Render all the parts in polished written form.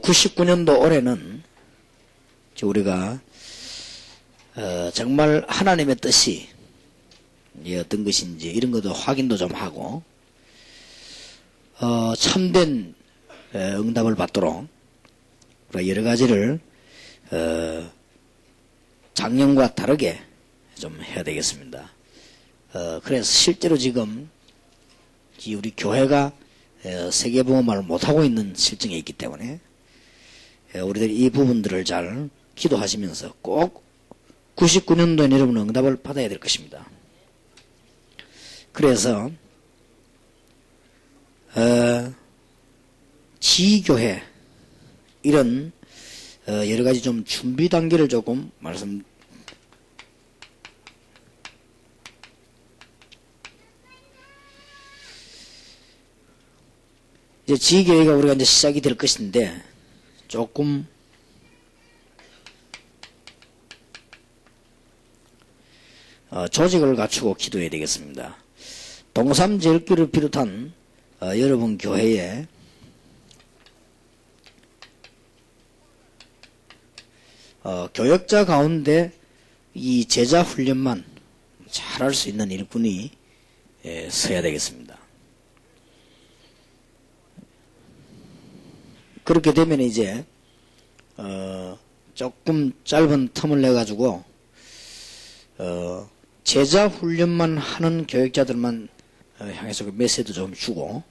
(99년도) 올해는 우리가 정말 하나님의 뜻이 어떤 것인지 이런 것도 확인도 좀 하고 참된 응답을 받도록 여러 가지를 작년과 다르게 좀 해야 되겠습니다. 그래서 실제로 지금 우리 교회가 세계복음화를 못하고 있는 실정에 있기 때문에 우리들이 이 부분들을 잘 기도하시면서 꼭 99년도에 여러분 응답을 받아야 될 것입니다. 그래서 지교회 이런 여러 가지 좀 준비 단계를 조금 이제 지교회가 우리가 이제 시작이 될 것인데 조금 조직을 갖추고 기도해야 되겠습니다. 동삼제일교를 비롯한 여러분 교회에 교역자 가운데 이 제자 훈련만 잘할 수 있는 일꾼이 서야 되겠습니다. 그렇게 되면 이제 조금 짧은 텀을 내 가지고 제자 훈련만 하는 교역자들만 향해서 그 메시지도 좀 주고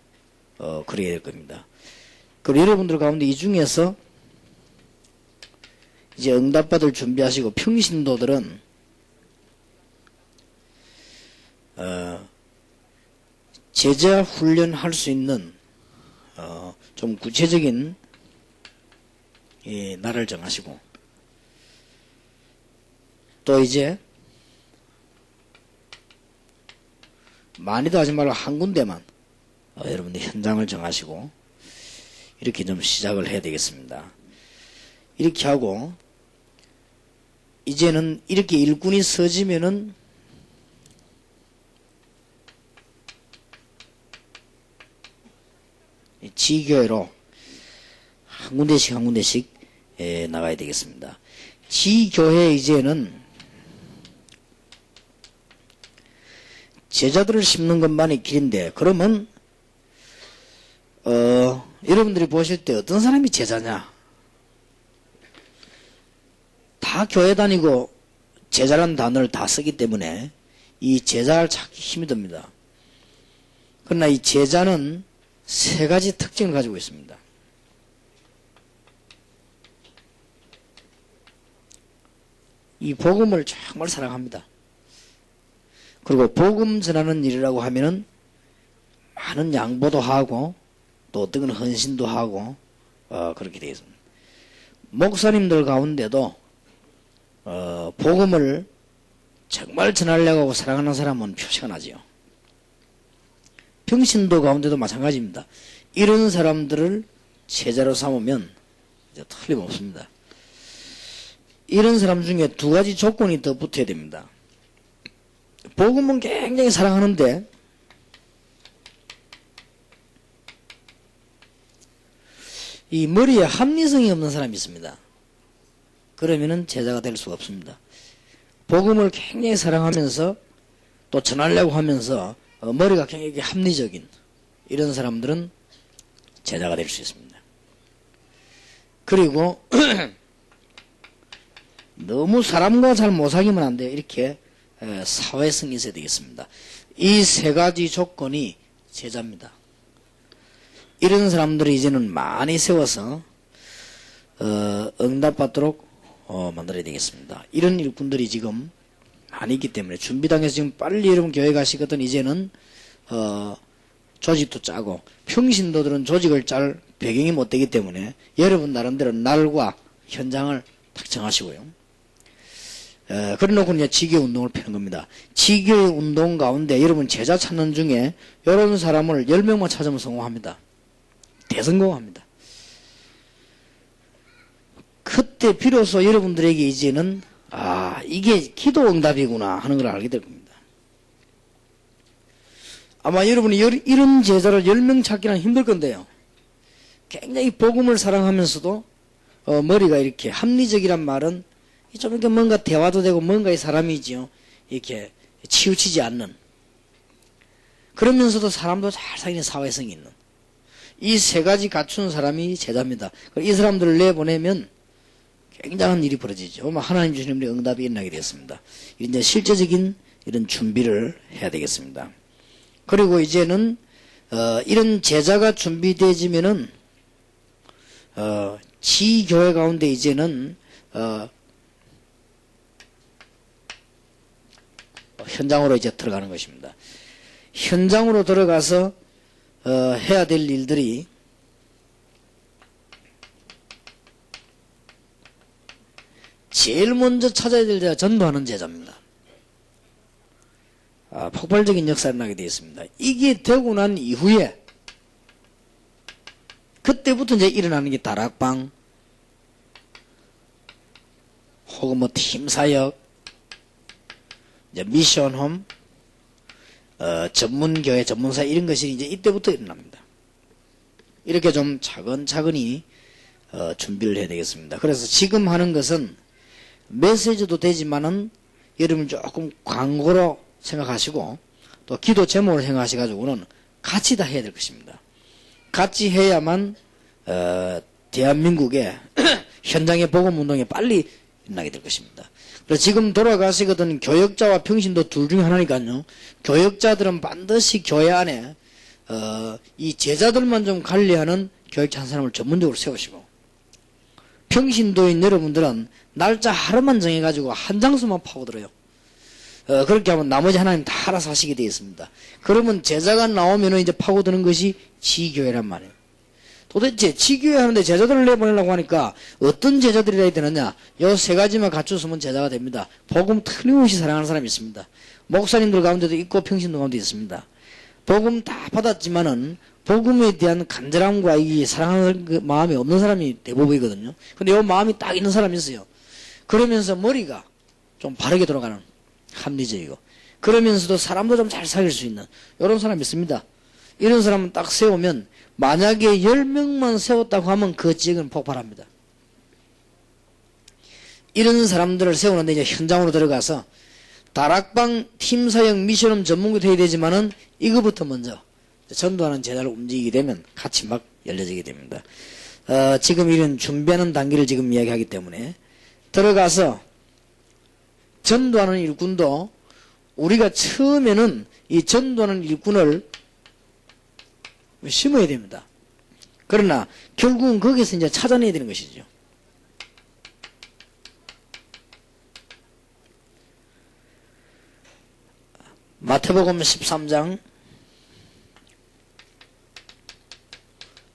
그래야 될 겁니다. 그리고 여러분들 가운데 이 중에서 이제 응답받을 준비하시고 평신도들은 제자 훈련할 수 있는 좀 구체적인 날을 정하시고 또 이제 많이도 하지 말고 한 군데만 여러분들 현장을 정하시고 이렇게 좀 시작을 해야 되겠습니다. 이렇게 하고 이제는 이렇게 일꾼이 서지면은 지교회로 한 군데씩 한 군데씩 나가야 되겠습니다. 지교회 이제는 제자들을 심는 것만이 길인데 그러면 여러분들이 보실 때 어떤 사람이 제자냐? 다 교회 다니고 제자라는 단어를 다 쓰기 때문에 이 제자를 찾기 힘이 듭니다. 그러나 이 제자는 세 가지 특징을 가지고 있습니다. 이 복음을 정말 사랑합니다. 그리고 복음 전하는 일이라고 하면은 많은 양보도 하고 또 어떤 건 헌신도 하고 그렇게 되어 있습니다. 목사님들 가운데도 복음을 정말 전하려고 하고 사랑하는 사람은 표시가 나지요. 평신도 가운데도 마찬가지입니다. 이런 사람들을 제자로 삼으면 이제 틀림없습니다. 이런 사람 중에 두 가지 조건이 더 붙어야 됩니다. 복음은 굉장히 사랑하는데 이 머리에 합리성이 없는 사람이 있습니다. 그러면은 제자가 될 수가 없습니다. 복음을 굉장히 사랑하면서 또 전하려고 하면서 머리가 굉장히 합리적인 이런 사람들은 제자가 될 수 있습니다. 그리고 너무 사람과 잘 못 사귀면 안 돼요. 이렇게 사회성이 있어야 되겠습니다. 이 세 가지 조건이 제자입니다. 이런 사람들이 이제는 많이 세워서 응답받도록 만들어야 되겠습니다. 이런 일꾼들이 지금 많이 있기 때문에 준비당해서 지금 빨리 여러분 교회 가시거든 이제는 조직도 짜고 평신도들은 조직을 짤 배경이 못 되기 때문에 여러분 나름대로 날과 현장을 딱 정하시고요. 그래 놓고 이제 지교회 운동을 펴는 겁니다. 지교회 운동 가운데 여러분 제자 찾는 중에 이런 사람을 10명만 찾으면 성공합니다. 대성공합니다. 그때 비로소 여러분들에게 이제는 이게 기도 응답이구나 하는 걸 알게 될 겁니다. 아마 여러분이 이런 제자를 10명 찾기는 힘들 건데요. 굉장히 복음을 사랑하면서도 머리가 이렇게 합리적이란 말은 좀 이렇게 뭔가 대화도 되고 뭔가의 사람이지요. 이렇게 치우치지 않는. 그러면서도 사람도 잘 사귀는 사회성이 있는. 이 세 가지 갖춘 사람이 제자입니다. 이 사람들을 내보내면 굉장한 일이 벌어지죠. 하나님 주시는 우리 응답이 일어나게 되었습니다. 이제 실제적인 이런 준비를 해야 되겠습니다. 그리고 이제는 이런 제자가 준비되어지면은 지교회 가운데 이제는 현장으로 이제 들어가는 것입니다. 현장으로 들어가서 해야 될 일들이 제일 먼저 찾아야 될 제가 전도하는 제자입니다. 폭발적인 역사를 나게 되어 있습니다. 이게 되고 난 이후에 그때부터 이제 일어나는 게 다락방 혹은 뭐 팀사역 이제 미션홈 전문교회 전문사 이런 것이 이제 이때부터 일어납니다. 이렇게 좀 차근차근히 준비를 해야 되겠습니다. 그래서 지금 하는 것은 메시지도 되지만은 여러분 조금 광고로 생각하시고 또 기도 제목을 생각하셔가지고는 같이 다 해야 될 것입니다. 같이 해야만 대한민국의 현장의 복음운동이 빨리 일어나게 될 것입니다. 그래서 지금 돌아가시거든 교역자와 평신도 둘 중에 하나니까요. 교역자들은 반드시 교회 안에 이 제자들만 좀 관리하는 교역자 한 사람을 전문적으로 세우시고 평신도인 여러분들은 날짜 하루만 정해가지고 한 장소만 파고들어요. 그렇게 하면 나머지 하나님 다 알아서 하시게 되어 있습니다. 그러면 제자가 나오면 이제 파고드는 것이 지교회란 말이에요. 도대체 지교회 하는데 제자들을 내보내려고 하니까 어떤 제자들이 해야 되느냐? 요 세 가지만 갖추었으면 제자가 됩니다. 복음 틀림없이 사랑하는 사람이 있습니다. 목사님들 가운데도 있고 평신도 가운데 있습니다. 복음 다 받았지만은 복음에 대한 간절함과 이 사랑하는 그 마음이 없는 사람이 대부분이거든요. 근데 요 마음이 딱 있는 사람이 있어요. 그러면서 머리가 좀 바르게 돌아가는 합리적이고 그러면서도 사람도 좀 잘 사귈 수 있는 이런 사람이 있습니다. 이런 사람은 딱 세우면 만약에 10명만 세웠다고 하면 그 지역은 폭발합니다. 이런 사람들을 세우는데 이제 현장으로 들어가서 다락방 팀사역 미션홈 전문가도 해야 되지만은 이거부터 먼저 전도하는 제자를 움직이게 되면 같이 막 열려지게 됩니다. 지금 이런 준비하는 단계를 지금 이야기하기 때문에 들어가서 전도하는 일꾼도 우리가 처음에는 이 전도하는 일꾼을 심어야 됩니다. 그러나 결국은 거기서 이제 찾아내야 되는 것이죠. 마태복음 13장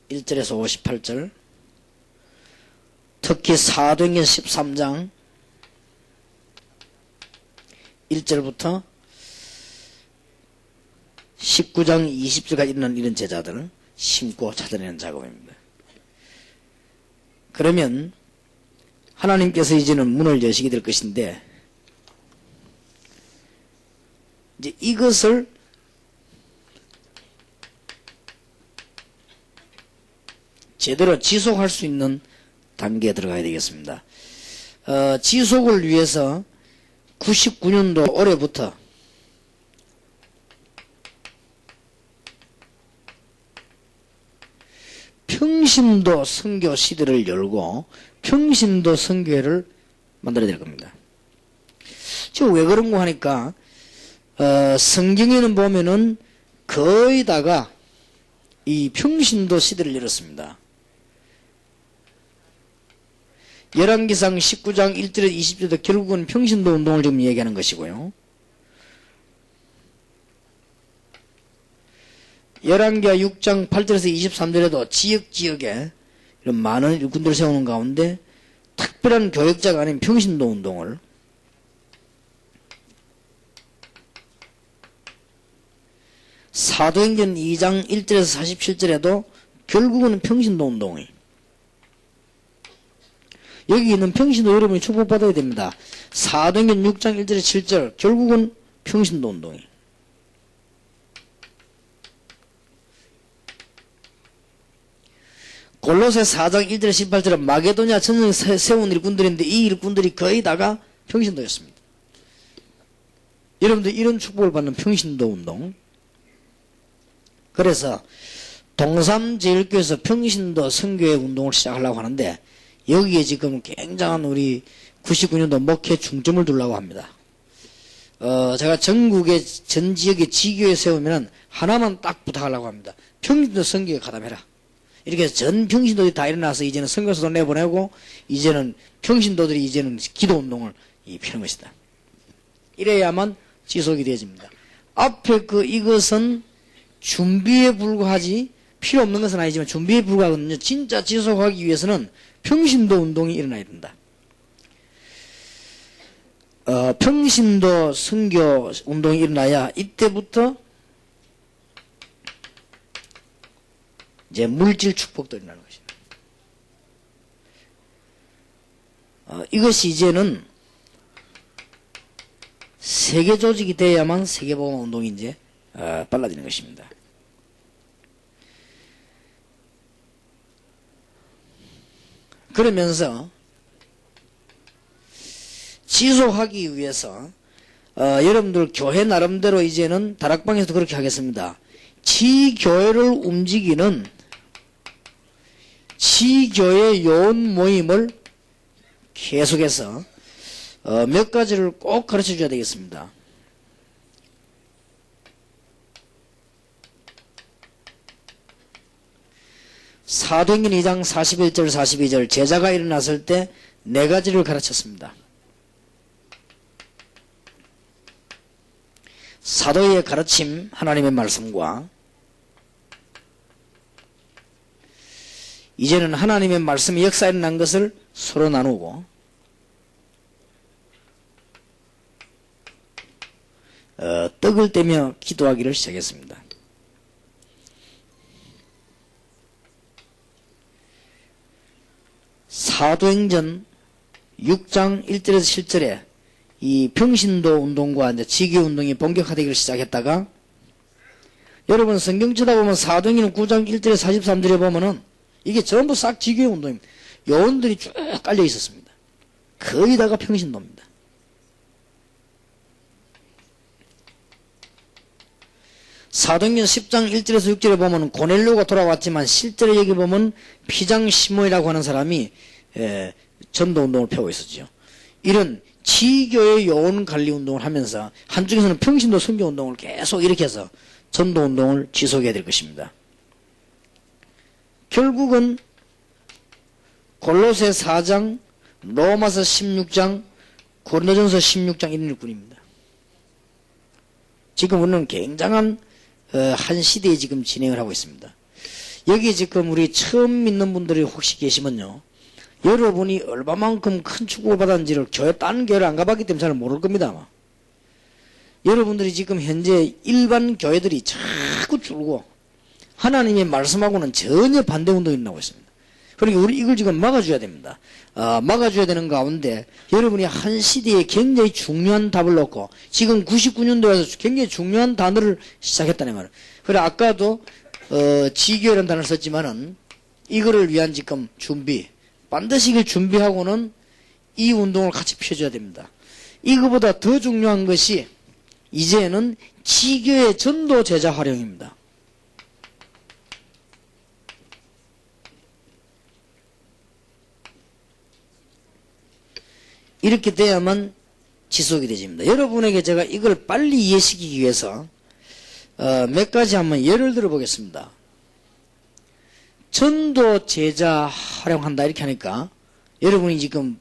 1절에서 58절 특히 사도행전 13장 1절부터 19장 20절까지 있는 이런 제자들을 심고 찾아내는 작업입니다. 그러면 하나님께서 이제는 문을 여시게 될 것인데 이제 이것을 제대로 지속할 수 있는 단계에 들어가야 되겠습니다. 지속을 위해서 99년도 올해부터 평신도 선교 시대를 열고 평신도 선교회를 만들어야 될 겁니다. 지금 왜 그런가 하니까 성경에는 보면은 거의 다가 이 평신도 시대를 열었습니다. 열왕기상 19장 1절에서 20절도 결국은 평신도 운동을 지금 얘기하는 것이고요. 열왕기하 6장 8절에서 23절에도 지역에 이런 많은 일꾼들을 세우는 가운데 특별한 교역자가 아닌 평신도 운동을 사도행전 2장 1절에서 47절에도 결국은 평신도 운동이, 여기 있는 평신도 여러분이 축복받아야 됩니다. 사도행전 6장 1절에서 7절 결국은 평신도 운동이, 골로새 4장 1절에서 18절은 마게도냐 전쟁 세운 일꾼들인데 이 일꾼들이 거의 다가 평신도였습니다. 여러분들 이런 축복을 받는 평신도 운동, 그래서 동삼제일교에서 평신도 선교회 운동을 시작하려고 하는데 여기에 지금 굉장한 우리 99년도 목회 중점을 두려고 합니다. 제가 전국의 전 지역의 지교에 세우면 하나만 딱 부탁하려고 합니다. 평신도 선교에 가담해라. 이렇게 해서 전 평신도들이 다 일어나서 이제는 선교사도 내보내고 이제는 평신도들이 이제는 기도 운동을 펴는 것이다. 이래야만 지속이 되어집니다. 앞에 이것은 준비에 불과하지, 필요 없는 것은 아니지만 준비에 불과하거든요. 진짜 지속하기 위해서는 평신도 운동이 일어나야 된다. 평신도 선교 운동이 일어나야 이때부터 이제 물질 축복도 일어나는 것입니다. 이것이 이제는 세계 조직이 돼야만 세계보건 운동이 이제 빨라지는 것입니다. 그러면서 지속하기 위해서 여러분들 교회 나름대로 이제는 다락방에서도 그렇게 하겠습니다. 지교회를 움직이는 지교회 요원 모임을 계속해서 몇 가지를 꼭 가르쳐 줘야 되겠습니다. 사도행전 2장 41절 42절 제자가 일어났을 때 네 가지를 가르쳤습니다. 사도의 가르침, 하나님의 말씀과 이제는 하나님의 말씀이 역사에 일어난 것을 서로 나누고 떡을 떼며 기도하기를 시작했습니다. 사도행전 6장 1절에서 7절에 이 평신도 운동과 이제 지교 운동이 본격화되기를 시작했다가 여러분 성경 쳐다보면 사도행전 9장 1절에서 43절에 보면은 이게 전부 싹 지교 운동입니다. 요원들이 쭉 깔려 있었습니다. 거의 다가 평신도입니다. 사도행전 10장 1절에서 6절에 보면 고넬료가 돌아왔지만 실제로 여기 보면 피장 시몬이라고 하는 사람이 전도운동을 펴고 있었죠. 이런 지교의 요원 관리 운동을 하면서 한쪽에서는 평신도 선교 운동을 계속 이렇게 해서 전도운동을 지속해야 될 것입니다. 결국은 골로새 4장, 로마서 16장, 고린도전서 16장 이런 일꾼입니다. 지금 우리는 굉장한 한 시대에 지금 진행을 하고 있습니다. 여기 지금 우리 처음 믿는 분들이 혹시 계시면요, 여러분이 얼마만큼 큰 축복을 받았는지를 다른 교회를 안 가봤기 때문에 잘 모를 겁니다. 아마. 여러분들이 지금 현재 일반 교회들이 자꾸 줄고 하나님의 말씀하고는 전혀 반대 운동이 일어나고 있습니다. 그러니까 우리 이걸 지금 막아줘야 됩니다. 막아줘야 되는 가운데 여러분이 한 시대에 굉장히 중요한 답을 놓고 지금 99년도에서 굉장히 중요한 단어를 시작했다는 말이에요. 그래 아까도 지교라는 단어를 썼지만은 이거를 위한 지금 준비, 반드시 이걸 준비하고는 이 운동을 같이 펴줘야 됩니다. 이거보다 더 중요한 것이 이제는 지교의 전도 제자 활용입니다. 이렇게 돼야만 지속이 되집니다. 여러분에게 제가 이걸 빨리 이해시키기 위해서 몇 가지 한번 예를 들어 보겠습니다. 전도 제자 활용한다 이렇게 하니까 여러분이 지금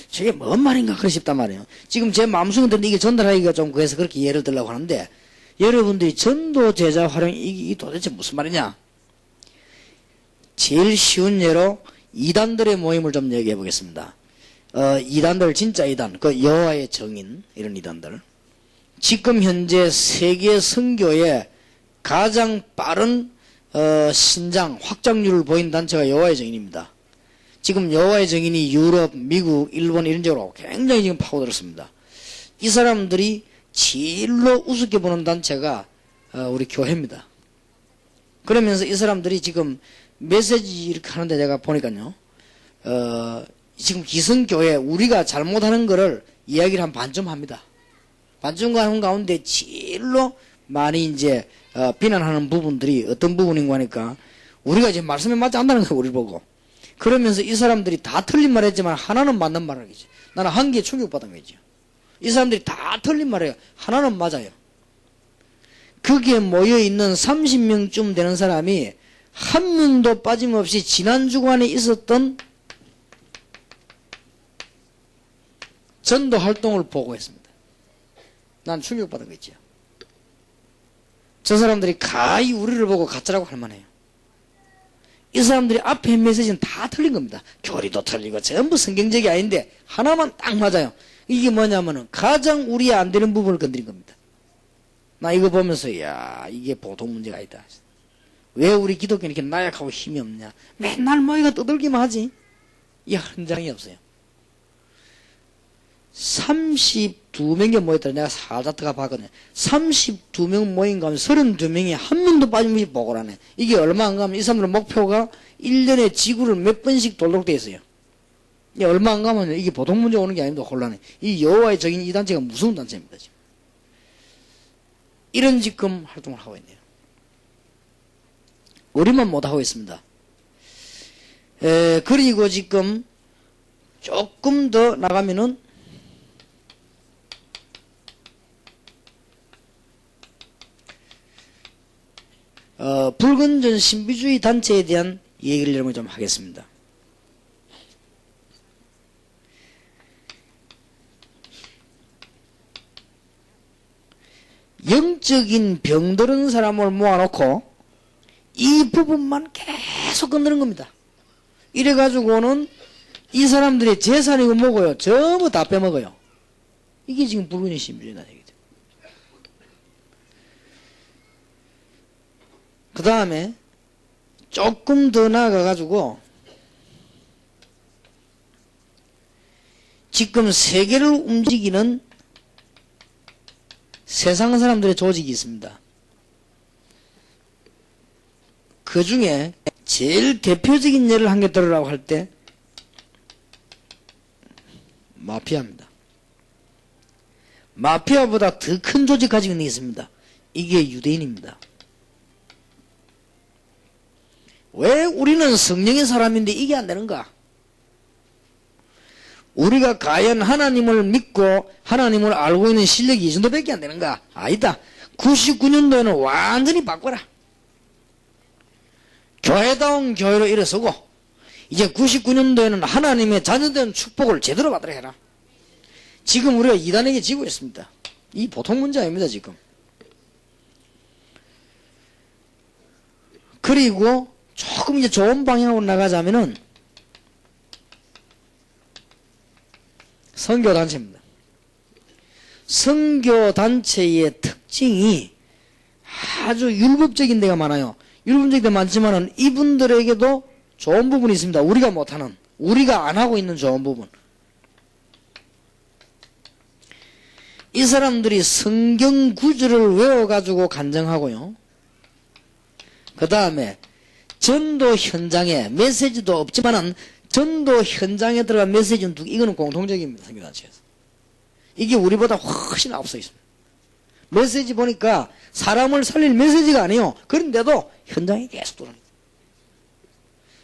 저게 뭔 말인가 그러십단 말이에요. 지금 제 마음속에 드는데 이게 전달하기가 좀 그래서 그렇게 예를 들려고 하는데 여러분들이 전도 제자 활용 이게 도대체 무슨 말이냐? 제일 쉬운 예로 이단들의 모임을 좀 얘기해 보겠습니다. 이단들 진짜 이단, 그 여호와의 정인 이런 이단들. 지금 현재 세계 선교의 가장 빠른 신장 확장률을 보인 단체가 여호와의 증인입니다. 지금 여호와의 증인이 유럽, 미국, 일본 이런 쪽으로 굉장히 지금 파고들었습니다. 이 사람들이 제일로 우습게 보는 단체가 우리 교회입니다. 그러면서 이 사람들이 지금 메시지 이렇게 하는데 내가 보니까요, 지금 기성교회 우리가 잘못하는 거를 이야기를 한 반쯤 합니다. 반쯤 하는 가운데 제일로 많이 이제 비난하는 부분들이 어떤 부분인가 하니까 우리가 이제 말씀에 맞지 않다는 거예요, 우리 보고. 그러면서 이 사람들이 다 틀린 말 했지만 하나는 맞는 말을 하겠지. 나는 한 개에 충격받은 거죠. 이 사람들이 다 틀린 말이에요. 하나는 맞아요. 거기에 모여있는 30명쯤 되는 사람이 한 명도 빠짐없이 지난 주간에 있었던 전도 활동을 보고했습니다. 난 충격받은 거죠. 저 사람들이 가히 우리를 보고 가짜라고 할 만해요. 이 사람들이 앞에 메시지는 다 틀린 겁니다. 교리도 틀리고 전부 성경적이 아닌데 하나만 딱 맞아요. 이게 뭐냐면은 가장 우리에 안 되는 부분을 건드린 겁니다. 나 이거 보면서 야, 이게 보통 문제가 아니다. 왜 우리 기독교는 이렇게 나약하고 힘이 없냐. 맨날 뭐이가 떠들기만 하지. 이 현장이 없어요. 32명이 모였더라. 내가 살짝 들어가 봤거든요. 32명 모인 가운데 32명이 한 명도 빠짐없이 보고를 하네. 이게 얼마 안 가면 이 사람들 목표가 1년에 지구를 몇 번씩 돌도록 되어 있어요. 이게 얼마 안 가면 이게 보통 문제 오는 게 아닙니다. 혼란해. 이 여호와의 적인 이 단체가 무서운 단체입니다. 지금. 이런 지금 활동을 하고 있네요. 우리만 못하고 있습니다. 그리고 지금 조금 더 나가면은 불건전 신비주의 단체에 대한 얘기를 여러분 좀 하겠습니다. 영적인 병들은 사람을 모아놓고 이 부분만 계속 건드는 겁니다. 이래가지고는 이 사람들의 재산이고 뭐고요, 전부 다 빼먹어요. 이게 지금 불건전 신비주의 단체입니다. 그 다음에 조금 더 나아가가지고 지금 세계를 움직이는 세상 사람들의 조직이 있습니다. 그 중에 제일 대표적인 예를 한 개 들으라고 할 때 마피아입니다. 마피아보다 더 큰 조직 가지고 있는 게 있습니다. 이게 유대인입니다. 왜 우리는 성령의 사람인데 이게 안 되는가? 우리가 과연 하나님을 믿고 하나님을 알고 있는 실력이 이 정도밖에 안 되는가? 아니다. 99년도에는 완전히 바꿔라. 교회다운 교회로 일어서고 이제 99년도에는 하나님의 자녀된 축복을 제대로 받으라 해라. 지금 우리가 이단에게 지고 있습니다. 이 보통 문제 아닙니다. 지금. 그리고 조금 이제 좋은 방향으로 나가자면은 선교단체입니다. 선교단체의 특징이 아주 율법적인 데가 많아요. 율법적인 데 많지만은 이분들에게도 좋은 부분이 있습니다. 우리가 못하는, 우리가 안 하고 있는 좋은 부분. 이 사람들이 성경 구절을 외워가지고 간증하고요. 그 다음에 전도 현장에 메시지도 없지만은 전도 현장에 들어간 메시지는 이거는 공통적입니다. 선교단체에서. 이게 우리보다 훨씬 앞서 있습니다. 메시지 보니까 사람을 살릴 메시지가 아니에요. 그런데도 현장에 계속 돌아다니다.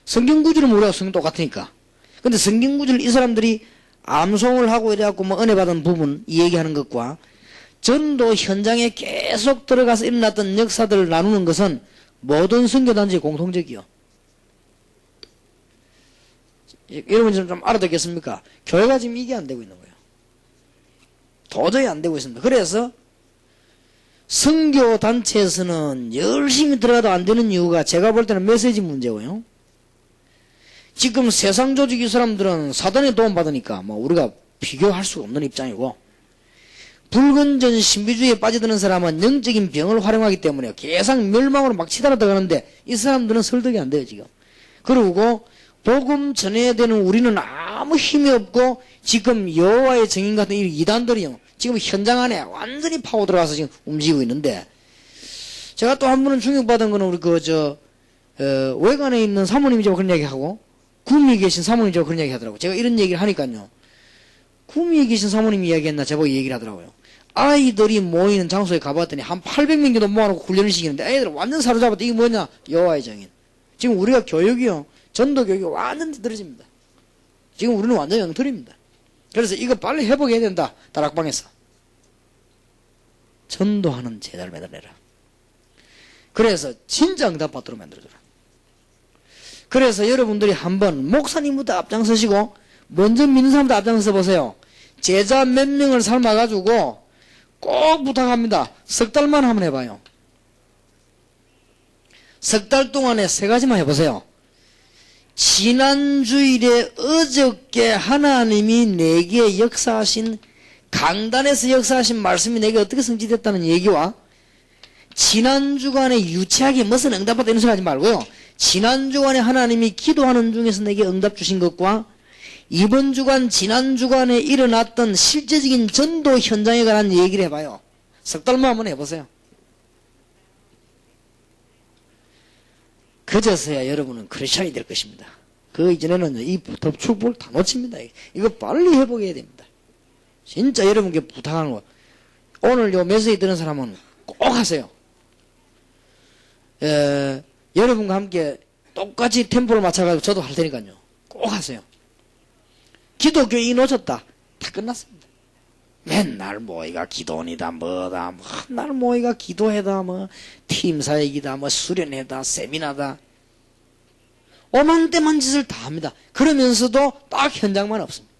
성경 구절은 우리가 성경 똑같으니까. 근데 성경 구절 이 사람들이 암송을 하고 이래갖고 뭐 은혜 받은 부분 이 얘기하는 것과 전도 현장에 계속 들어가서 일어났던 역사들을 나누는 것은 모든 선교단체의 공통적이요. 여러분 좀 알아듣겠습니까? 교회가 지금 이게 안 되고 있는 거예요. 도저히 안 되고 있습니다. 그래서 선교단체에서는 열심히 들어가도 안 되는 이유가 제가 볼 때는 메시지 문제고요. 지금 세상 조직 이 사람들은 사단의 도움 받으니까 뭐 우리가 비교할 수가 없는 입장이고 불건전 신비주의에 빠져드는 사람은 영적인 병을 활용하기 때문에 계속 멸망으로 막 치달아 들어가는데 이 사람들은 설득이 안 돼요 지금. 그리고 복음 전해야 되는 우리는 아무 힘이 없고 지금 여호와의 증인 같은 이 이단들이요 지금 현장 안에 완전히 파고 들어가서 지금 움직이고 있는데, 제가 또 한 번은 충격받은 거는 우리 외관에 있는 사모님이 저 그런 얘기하고 구미에 계신 사모님이 저 그런 얘기 하더라고요. 제가 이런 얘기를 하니까요, 구미에 계신 사모님이 이야기했나 제보고 얘기를 하더라고요. 아이들이 모이는 장소에 가봤더니 한 800명 정도 모아놓고 훈련을 시키는데 애들 완전 사로잡았다. 이게 뭐냐? 여호와의 증인. 지금 우리가 교육이요, 전도 교육이 완전 뒤떨어집니다. 지금 우리는 완전 영털입니다. 그래서 이거 빨리 회복해야 된다. 다락방에서 전도하는 제자를 매달려라. 그래서 진짜 응답받도록 만들어줘라. 그래서 여러분들이 한번 목사님부터 앞장서시고 먼저 믿는 사람부터 앞장서 보세요. 제자 몇 명을 삶아가지고 꼭 부탁합니다. 석 달만 한번 해봐요. 석 달 동안에 세 가지만 해보세요. 지난 주일에 어저께 하나님이 내게 역사하신, 강단에서 역사하신 말씀이 내게 어떻게 성취됐다는 얘기와, 지난 주간에 유치하게 무슨 응답받다 이런 소리 하지 말고요, 지난 주간에 하나님이 기도하는 중에서 내게 응답 주신 것과 이번 주간 지난 주간에 일어났던 실제적인 전도 현장에 관한 얘기를 해봐요. 석 달만 한번 해보세요. 그제서야 여러분은 크리스찬이 될 것입니다. 그 이전에는 이 축복을 다 놓칩니다. 이거 빨리 회복해야 됩니다. 진짜 여러분께 부탁하는 거, 오늘 요 메시지 듣는 사람은 꼭 하세요. 여러분과 함께 똑같이 템포를 맞춰가지고 저도 할 테니까요. 꼭 하세요. 기독교인이 놓쳤다. 다 끝났습니다. 맨날 모이가 기도원이다 뭐다, 맨날 모이가 기도회다 뭐 팀사역이다 뭐 수련회다 세미나다, 오만때만 짓을 다 합니다. 그러면서도 딱 현장만 없습니다.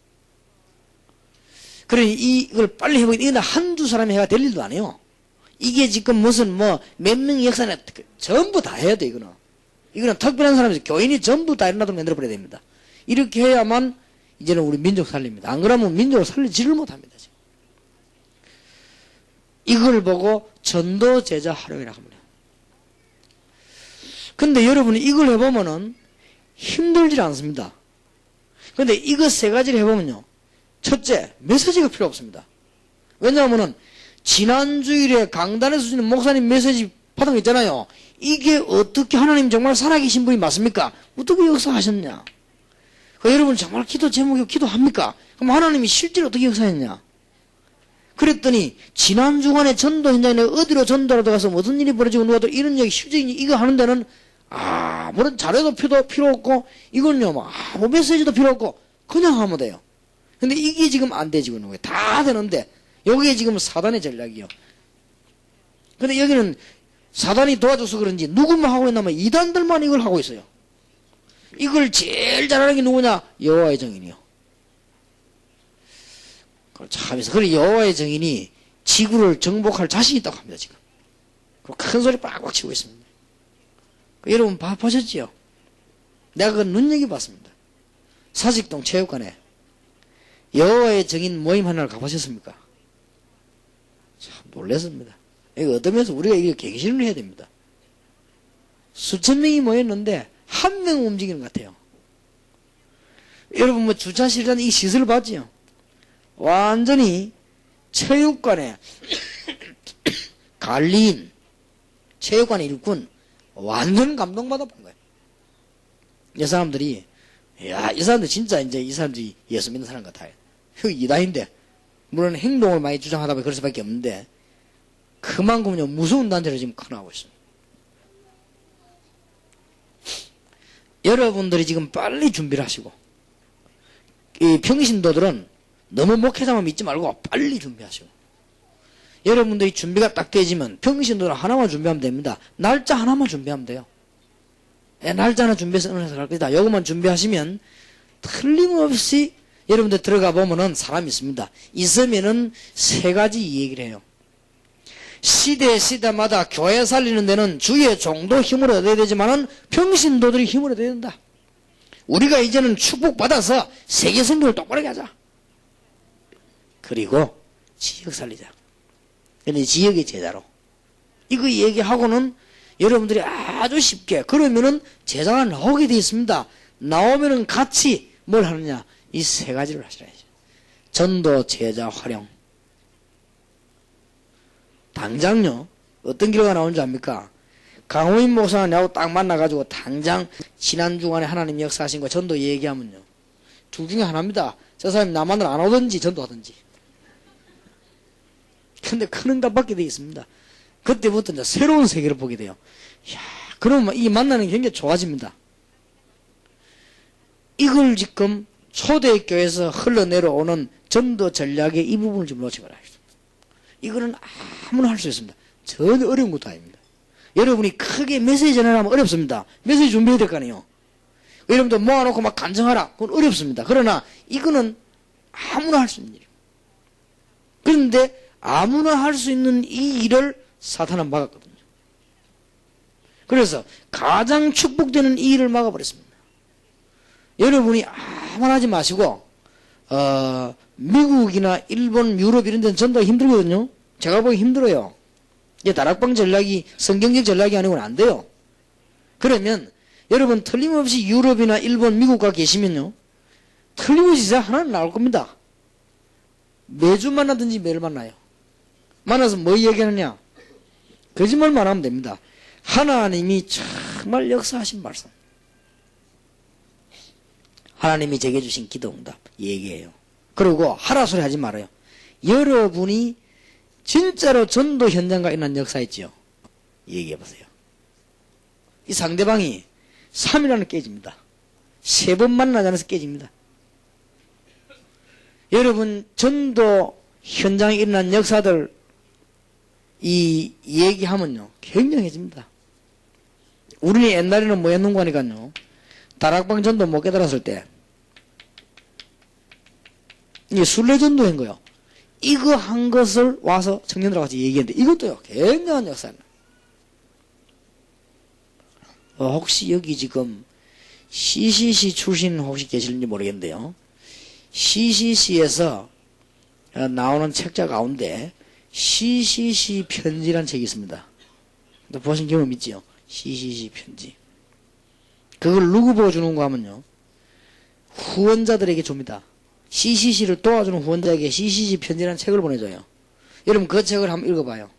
그러니 이걸 빨리 해보기, 이건 한두 사람이 해가 될 일도 아니에요. 이게 지금 무슨 뭐 몇 명의 역사나 전부 다 해야 돼. 이거는 특별한 사람이, 교인이 전부 다 일어나도록 만들어버려야 됩니다. 이렇게 해야만 이제는 우리 민족 살립니다. 안 그러면 민족을 살리지를 못합니다. 지금. 이걸 보고 전도 제자 활용이라고 합니다. 근데 여러분이 이걸 해보면은 힘들지 않습니다. 근데 이거 세 가지를 해보면요, 첫째, 메시지가 필요 없습니다. 왜냐하면은 지난 주일에 강단에서 주는 목사님 메시지 받은 거 있잖아요. 이게 어떻게 하나님 정말 살아계신 분이 맞습니까? 어떻게 역사하셨냐? 여러분 정말 기도 제목이 기도합니까? 그럼 하나님이 실제로 어떻게 역사했냐? 그랬더니 지난 주간에 전도 현장에 어디로 전도하러 가서 무슨 일이 벌어지고 누가 또 이런 얘기, 실제적인 이거 하는 데는 아무런 자료도 필요 없고, 이건요 뭐 아무 메시지도 필요 없고 그냥 하면 돼요. 근데 이게 지금 안 되지고 있는 거예요. 다 되는데 여기에 지금 사단의 전략이요. 근데 여기는 사단이 도와줘서 그런지 누구만 하고 있냐면 이단들만 이걸 하고 있어요. 이걸 제일 잘하는 게 누구냐? 여호와의 증인이요. 참해서 그래, 여호와의 증인이 지구를 정복할 자신이 있다고 합니다. 지금 큰 소리 빡빡 치고 있습니다. 여러분 보셨지요? 내가 그 눈여겨봤습니다. 사직동 체육관에 여호와의 증인 모임 하나를 가보셨습니까? 참 놀랐습니다. 이거 어떤 면에서 우리가 이거 갱신을 해야 됩니다. 수천 명이 모였는데 한 명 움직이는 것 같아요. 여러분 뭐 주차실이라는 이 시설을 봤지요? 완전히 체육관에 갈린 체육관의 일꾼 완전 감동받아 본 거예요. 이 사람들이, 야, 이 사람들 진짜 이제 이 사람들이 예수 믿는 사람 같아요. 이다인데, 물론 행동을 많이 주장하다 보니 그럴 수밖에 없는데, 그만큼요 무서운 단체로 지금 커나가고 있습니다. 여러분들이 지금 빨리 준비를 하시고, 이 평신도들은 너무 목회자만 믿지 말고 빨리 준비하시고, 여러분들이 준비가 딱 되지면 평신도를 하나만 준비하면 됩니다. 날짜 하나만 준비하면 돼요. 날짜 하나 준비해서 은혜에서 갈 것이다. 요것만 준비하시면 틀림없이 여러분들 들어가 보면은 사람이 있습니다. 있으면은 세 가지 얘기를 해요. 시대마다 교회 살리는 데는 주의 종도 힘을 얻어야 되지만은 평신도들이 힘을 얻어야 된다. 우리가 이제는 축복받아서 세계 선교를 똑바르게 하자. 그리고 지역 살리자. 근데 지역의 제자로. 이거 얘기하고는 여러분들이 아주 쉽게, 그러면은 제자가 나오게 되어 있습니다. 나오면은 같이 뭘 하느냐? 이 세 가지를 하시라야죠. 전도, 제자, 활용. 당장요, 어떤 결과가 나오는 줄 압니까? 강호인 목사가 나하고 딱 만나가지고 당장 지난 주간에 하나님 역사하신 거 전도 얘기하면요, 둘 중에 하나입니다. 저 사람이 나 만나러 안 오든지 전도하든지. 근데 큰 응답 받게 되어 있습니다. 그때부터 이제 새로운 세계를 보게 돼요. 이야, 그러면 이 만나는 게 굉장히 좋아집니다. 이걸 지금 초대교회에서 흘러내려오는 전도 전략의 이 부분을 좀 놓치지 말아야 합니다. 이거는 아무나 할 수 있습니다. 전혀 어려운 것도 아닙니다. 여러분이 크게 메시지 전하려면 어렵습니다. 메시지 준비해야 될 거 아니에요. 여러분들 모아놓고 막 간증하라. 그건 어렵습니다. 그러나 이거는 아무나 할 수 있는 일입니다. 그런데 아무나 할 수 있는 이 일을 사탄은 막았거든요. 그래서 가장 축복되는 이 일을 막아버렸습니다. 여러분이 아무나 하지 마시고 미국이나 일본, 유럽 이런 데는 전도가 힘들거든요. 제가 보기 힘들어요. 이게 다락방 전략이 성경적 전략이 아니고는 안 돼요. 그러면 여러분 틀림없이 유럽이나 일본, 미국 가 계시면요, 틀림없이 제자 하나는 나올 겁니다. 매주 만나든지 매일 만나요. 만나서 뭐 얘기하느냐? 거짓말만 하면 됩니다. 하나님이 정말 역사하신 말씀, 하나님이 제게 주신 기도응답 얘기해요. 그리고 하라 소리 하지 말아요. 여러분이 진짜로 전도 현장과 일어난 역사 있지요? 얘기해보세요. 이 상대방이 3일 안에 깨집니다. 3번 만나지 않아서 깨집니다. 여러분 전도 현장에 일어난 역사들 이 얘기하면요 굉장해집니다. 우리는 옛날에는 뭐 했는고 하니까요, 다락방 전도 못 깨달았을 때 이게 순례 전도인 거예요. 이거 한 것을 와서 청년들하고 같이 얘기했는데 이것도요 굉장한 역사입니다. 혹시 여기 지금 CCC 출신 혹시 계실지 모르겠는데요, CCC에서 나오는 책자 가운데 CCC 편지라는 책이 있습니다. 보신 경험 있지요? CCC 편지. 그걸 누구 보고 주는가 하면요, 후원자들에게 줍니다. CCC를 도와주는 후원자에게 CCC 편지라는 책을 보내줘요. 여러분 그 책을 한번 읽어봐요.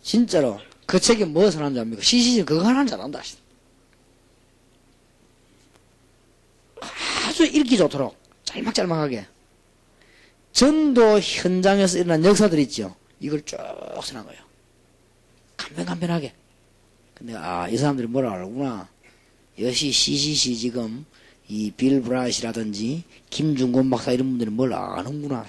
진짜로 그 책이 무엇을 하는지 압니까? CCC는 그거 하나는 잘한다. 아주 읽기 좋도록 짤막짤막하게 전도 현장에서 일어난 역사들 있죠, 이걸 쭉 써놓은 거예요. 간편간편하게. 근데 이 사람들이 뭐라 그러구나. 역시 CCC 지금 이 빌 브라이트라든지 김중곤 박사 이런 분들이 뭘 아는구나.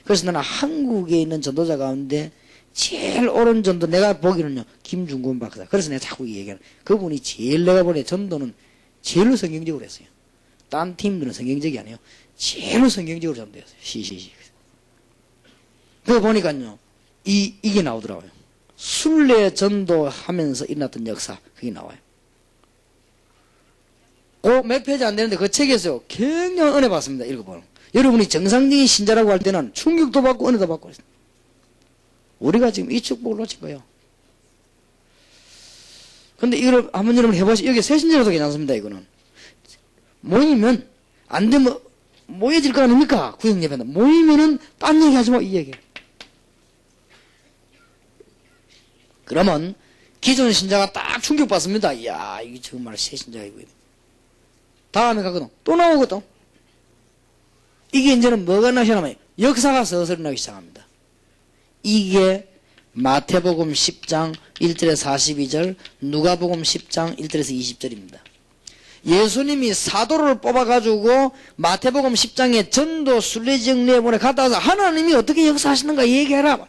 그래서 나는 한국에 있는 전도자 가운데 제일 옳은 전도 내가 보기는요 김중곤 박사. 그래서 내가 자꾸 얘기하는, 그분이 제일 내가 보기에 전도는 제일로 성경적으로 했어요. 딴 팀들은 성경적이 아니에요. 제일로 성경적으로 전도했어요. CCC. 그거 보니까요 이게 나오더라고요. 순례 전도하면서 일어났던 역사, 그게 나와요. 몇 페이지 안 되는데 그 책에서 굉장히 은혜 받습니다. 읽어보면 여러분이 정상적인 신자라고 할 때는 충격도 받고 은혜도 받고 있습니다. 우리가 지금 이 축복을 놓친 거예요. 근데 이걸 한번 여러분 해보시죠. 여기 새신자라도 괜찮습니다. 이거는 모이면 안 되면 모여질 거 아닙니까? 구역예배는 모이면은 딴 얘기 하지 마, 이 얘기. 그러면 기존 신자가 딱 충격받습니다. 이야, 이게 정말 새 신자이고. 다음에 가거든 또 나오거든. 이게 이제는 뭐가 나시냐면 역사가 서서히 나기 시작합니다. 이게 마태복음 10장 1절에서 42절, 누가복음 10장 1절에서 20절입니다. 예수님이 사도를 뽑아가지고 마태복음 10장에 전도 순례지역 내보내 갔다 와서 하나님이 어떻게 역사하시는가 얘기해라.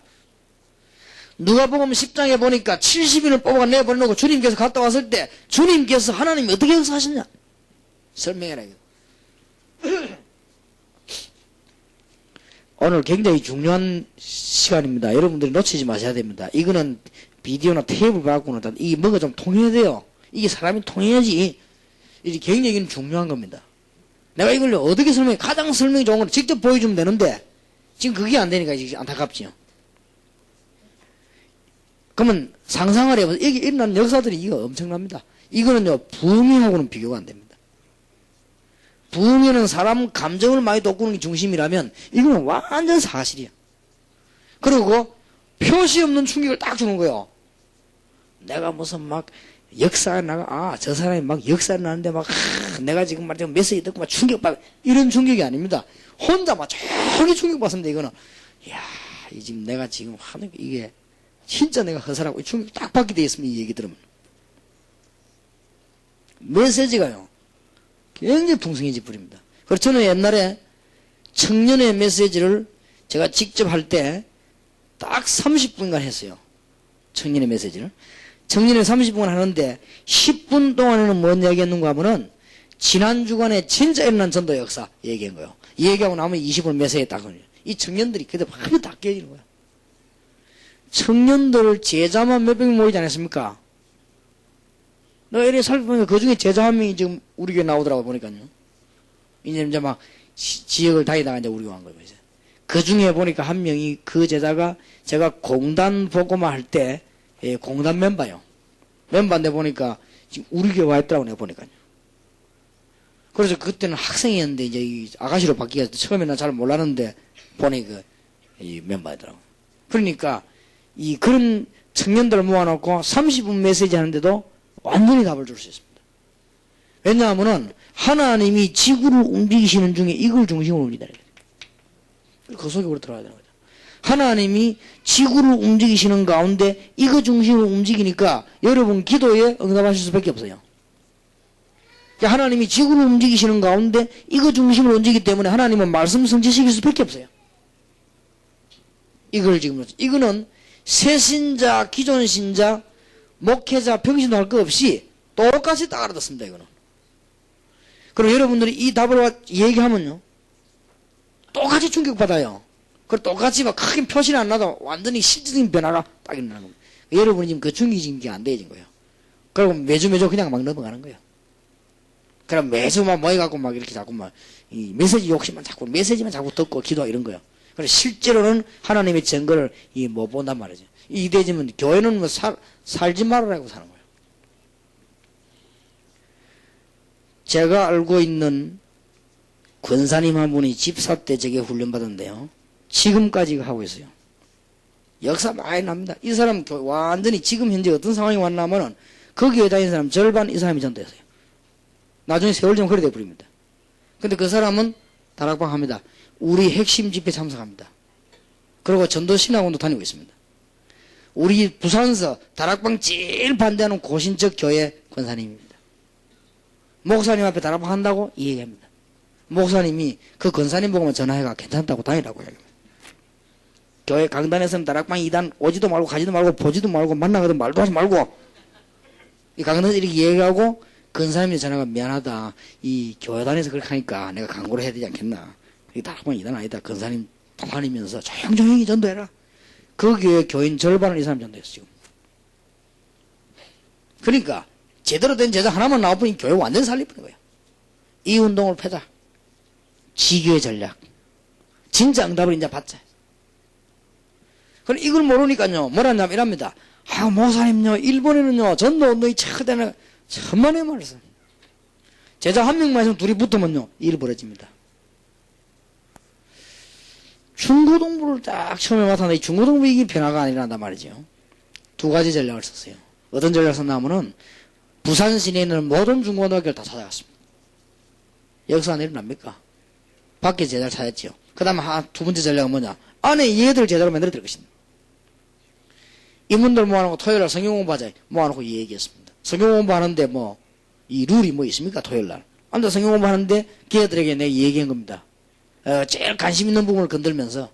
누가복음 10장에 보니까 70인을 뽑아가 내보내놓고 주님께서 갔다 왔을 때 주님께서 하나님이 어떻게 역사하시냐 설명해라. 오늘 굉장히 중요한 시간입니다. 여러분들이 놓치지 마셔야 됩니다. 이거는 비디오나 테이블 갖고는 이게 뭔가 좀 통해야 돼요. 이게 사람이 통해야지. 이게 굉장히 중요한 겁니다. 내가 이걸 어떻게 설명해? 가장 설명이 좋은 건 직접 보여주면 되는데 지금 그게 안 되니까 이제 안타깝지요. 그러면 상상을 해보세요. 이게 일어난 역사들이 이거 엄청납니다. 이거는요, 부흥하고는 비교가 안 됩니다. 부흥에는 사람 감정을 많이 돋구는 게 중심이라면 이거는 완전 사실이야. 그리고 표시 없는 충격을 딱 주는 거예요. 내가 무슨 막 역사에 나가, 저 사람이 막 역사에 나는데 막, 내가 지금 말이야 메시지 듣고 막 충격받아. 이런 충격이 아닙니다. 혼자 막 저기 충격받습니다, 이거는. 이야, 지금 내가 지금 하는 게 이게, 진짜 내가 허사라고 충격 딱 받게 돼 있습니다, 이 얘기 들으면. 메시지가요, 굉장히 풍성해지 버립니다. 그래서 저는 옛날에 청년의 메시지를 제가 직접 할 때 딱 30분간 했어요. 청년의 메시지를. 청년의 30분 하는데 10분 동안에는 뭔 이야기 했는가 하면은 지난 주간에 진짜 일어난 전도 역사 얘기한 거예요. 얘기하고 나면 20분 메시지 딱 하거든요. 이 청년들이 그때 밥이 다 깨지는 거야. 청년들 제자만 몇 명이 모이지 않았습니까? 너 이래 살펴보니까 그 중에 제자 한 명이 지금 우리 교회 나오더라고 보니까요. 이제 막 지역을 다니다가 이제 우리 교회 간 거예요. 이제. 그 중에 보니까 한 명이 그 제자가 제가 공단 보고만 할 때 공단 멤버요. 멤버인데 보니까 지금 우리 교회 와 있더라고 내가 보니까요. 그래서 그때는 학생이었는데 이제 이 아가씨로 바뀌어서 처음에는 잘 몰랐는데 보니 이 멤버이더라고. 그러니까 그런 청년들을 모아놓고 30분 메시지 하는데도 완전히 답을 줄 수 있습니다. 왜냐하면은 하나님이 지구를 움직이시는 중에 이걸 중심으로 움직이다. 그 속에 우리 들어가야 되는 거죠. 하나님이 지구를 움직이시는 가운데 이거 중심으로 움직이니까 여러분 기도에 응답하실 수밖에 없어요. 하나님이 지구를 움직이시는 가운데 이거 중심으로 움직이기 때문에 하나님은 말씀 성취시킬 수밖에 없어요. 이거는 새신자, 기존 신자, 목회자, 평신도 할 거 없이 똑같이 딱 알아듣습니다, 이거는. 그럼 여러분들이 이 답을 얘기하면요, 똑같이 충격받아요. 그리고 똑같이 막 크게 표시는 안 나도 완전히 실질적인 변화가 딱 일어나는 겁니다. 여러분이 지금 그 충격이 게 안 되어진 거예요. 그리고 매주 그냥 막 넘어가는 거예요. 그럼 매주 막 모여갖고 막 이렇게 자꾸 막, 이 메시지만 자꾸 듣고 기도하고 이런 거예요. 그래서 실제로는 하나님의 증거를 못 본단 말이죠. 이대지면 교회는 뭐 살지 말으라고 사는 거예요. 제가 알고 있는 권사님 한 분이 집사 때 저게 훈련받았는데요. 지금까지 하고 있어요. 역사 많이 납니다. 이 사람 완전히 지금 현재 어떤 상황이 왔냐면은 거기에 다니는 사람 절반 이 사람이 전도했어요. 나중에 세월 좀 그래 돼버립니다. 근데 그 사람은 다락방 합니다. 우리 핵심 집회 참석합니다. 그리고 전도신학원도 다니고 있습니다. 우리 부산서 다락방 제일 반대하는 고신적 교회 권사님입니다. 목사님 앞에 다락방 한다고 이 얘기합니다. 목사님이 그 권사님 보고만 전화해가 괜찮다고 다니라고 해요. 교회 강단에서는 다락방 2단 오지도 말고 가지도 말고 보지도 말고 만나거든 말도 하지 말고 이 강단에서 이렇게 얘기하고 권사님이 전화가 미안하다. 이 교회단에서 그렇게 하니까 내가 광고를 해야 되지 않겠나. 이 다락방 2단 아니다. 권사님 다니면서 조용히 전도해라. 그 교회 교인 절반을 이 사람 전도했어 지금. 그러니까 제대로 된 제자 하나만 나와보니 교회 완전히 살리버린 거예요. 이 운동을 펴자. 지교의 전략. 진짜 응답을 이제 받자. 그럼 이걸 모르니까요. 뭐라냐면 이랍니다. 목사님요. 일본에는요. 전도 운동이 최대는 천만의 말씀. 제자 한 명만 있으면 둘이 붙으면요. 일이 벌어집니다. 중고등부를 딱 처음에 맡았는데 중고등부 이게 변화가 아니란단 말이죠. 두 가지 전략을 썼어요. 어떤 전략을 썼냐면은 부산 시내에 있는 모든 중고등학교를 다 찾아갔습니다. 여기서 안 일어납니까? 밖에 제자를 찾았죠. 그 다음에 두 번째 전략은 뭐냐? 안에 얘들 제자로 만들어 드릴 것입니다. 이분들 모아놓고 토요일날 성경 공부하자 모아놓고 이 얘기했습니다. 성경 공부하는데 이 룰이 있습니까? 토요일날. 아무튼 성경 공부하는데 걔들에게 내가 얘기한 겁니다. 제일 관심 있는 부분을 건들면서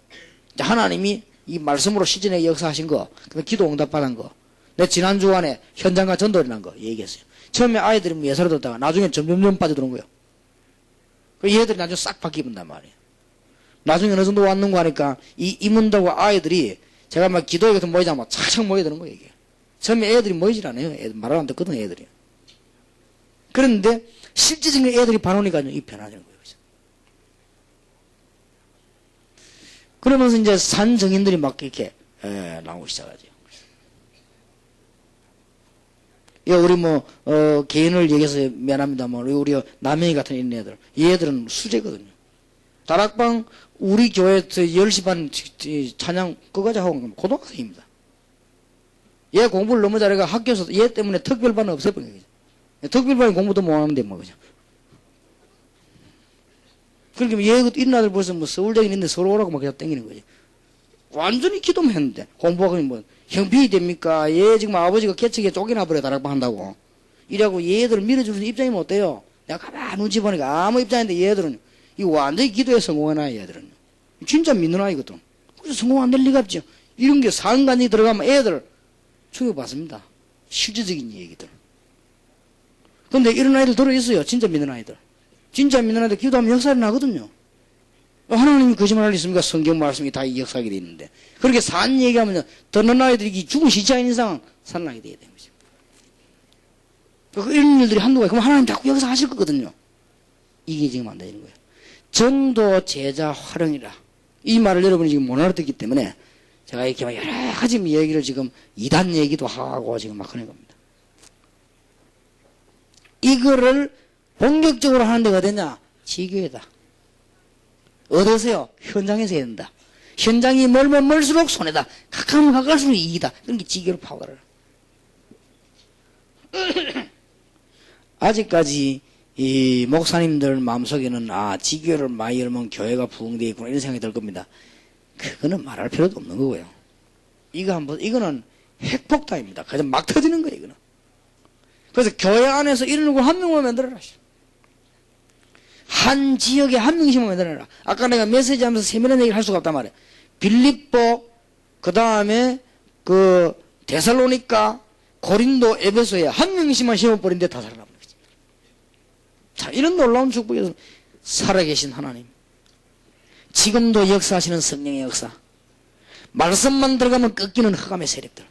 하나님이 이 말씀으로 시즌에 역사하신 거, 그다음에 기도 응답받은 거, 내 지난 주간에 현장과 전도를 한 거 얘기했어요. 처음에 아이들이 예사로 듣다가 나중에 점점 빠져드는 거예요. 그 얘들이 나중에 싹 바뀌본단 말이에요. 나중에 어느 정도 왔는 거 하니까 이 임원들과 아이들이 제가 막 기도에 같은 모이자마자 착착 모여드는 거예요, 이게. 처음에 애들이 모이질 않아요. 애들 말을 안 듣거든, 애들이. 그런데 실제적인 애들이 반오니까요, 이 변화되는 거예요. 그러면서 이제 산 정인들이 막 이렇게 나오기 시작하죠. 예, 우리 개인을 얘기해서 미안합니다만, 우리 남영이 같은 이런 애들, 얘들은 수제거든요. 다락방, 우리 교회 10시 반 찬양 끝까지 하고 온 겁니다. 고등학생입니다. 얘 공부를 너무 잘해가 학교에서 얘 때문에 특별반은 없애버린 거죠. 특별반이 공부도 못하는데 뭐, 그죠. 그러니까 얘 이런 아들 벌써 서울대에 있는데 서울 오라고 막 그냥 땡기는 거지. 완전히 기도만 했는데, 공부하고 형편이 됩니까? 얘 지금 아버지가 개척에 쫓겨나버려, 다락방 한다고. 이라고 얘들 밀어주는 입장이면 어때요? 내가 가만히 눈치 보니까 아무 입장인데 얘들은, 이거 완전히 기도에 성공해놔, 얘들은. 진짜 믿는 아이거든. 그래서 성공 안 될 리가 없죠. 이런 게 상간이 들어가면 애들 충격받습니다. 실질적인 얘기들. 근데 이런 아이들 들어있어요. 진짜 믿는 아이들. 진짜 믿는 아이들 기도하면 역사를 나거든요. 하나님이 거짓말 할 리 있습니까? 성경 말씀이 다 역사하게 돼 있는데. 그렇게 산 얘기하면 듣는 아이들이 죽은 시체인 이상 산나게 돼야 되는 거죠. 이런 일들이 한두가 그럼 하나님 자꾸 역사하실 거거든요. 이게 지금 안 되는 거예요. 전도 제자 활용이라. 이 말을 여러분이 지금 못 알아듣기 때문에 제가 이렇게 막 여러 가지 얘기를 지금 이단 얘기도 하고 지금 막 하는 겁니다. 이거를 본격적으로 하는 데가 어디냐? 지교회다. 어디서요? 현장에서 해야 된다. 현장이 멀면 멀수록 손해다. 가까우면 가까울수록 이익이다. 그런 게 지교로 파고들어요. 아직까지 이 목사님들 마음속에는 지교를 많이 열면 교회가 부흥되어 있구나 이런 생각이 들 겁니다. 그거는 말할 필요도 없는 거고요. 이거는 핵폭탄입니다. 그냥 막 터지는 거예요, 이거는. 그래서 교회 안에서 이런 걸 한 명만 만들어라. 한 지역에 한 명씩만 만들어라. 아까 내가 메시지 하면서 세밀한 얘기를 할 수가 없단 말이에요. 빌립보, 그 다음에 데살로니가, 고린도, 에베소에 한 명씩만 심어버린데 다 살아남는 거지. 자, 이런 놀라운 축복에서 살아계신 하나님. 지금도 역사하시는 성령의 역사. 말씀만 들어가면 꺾이는 흑암의 세력들.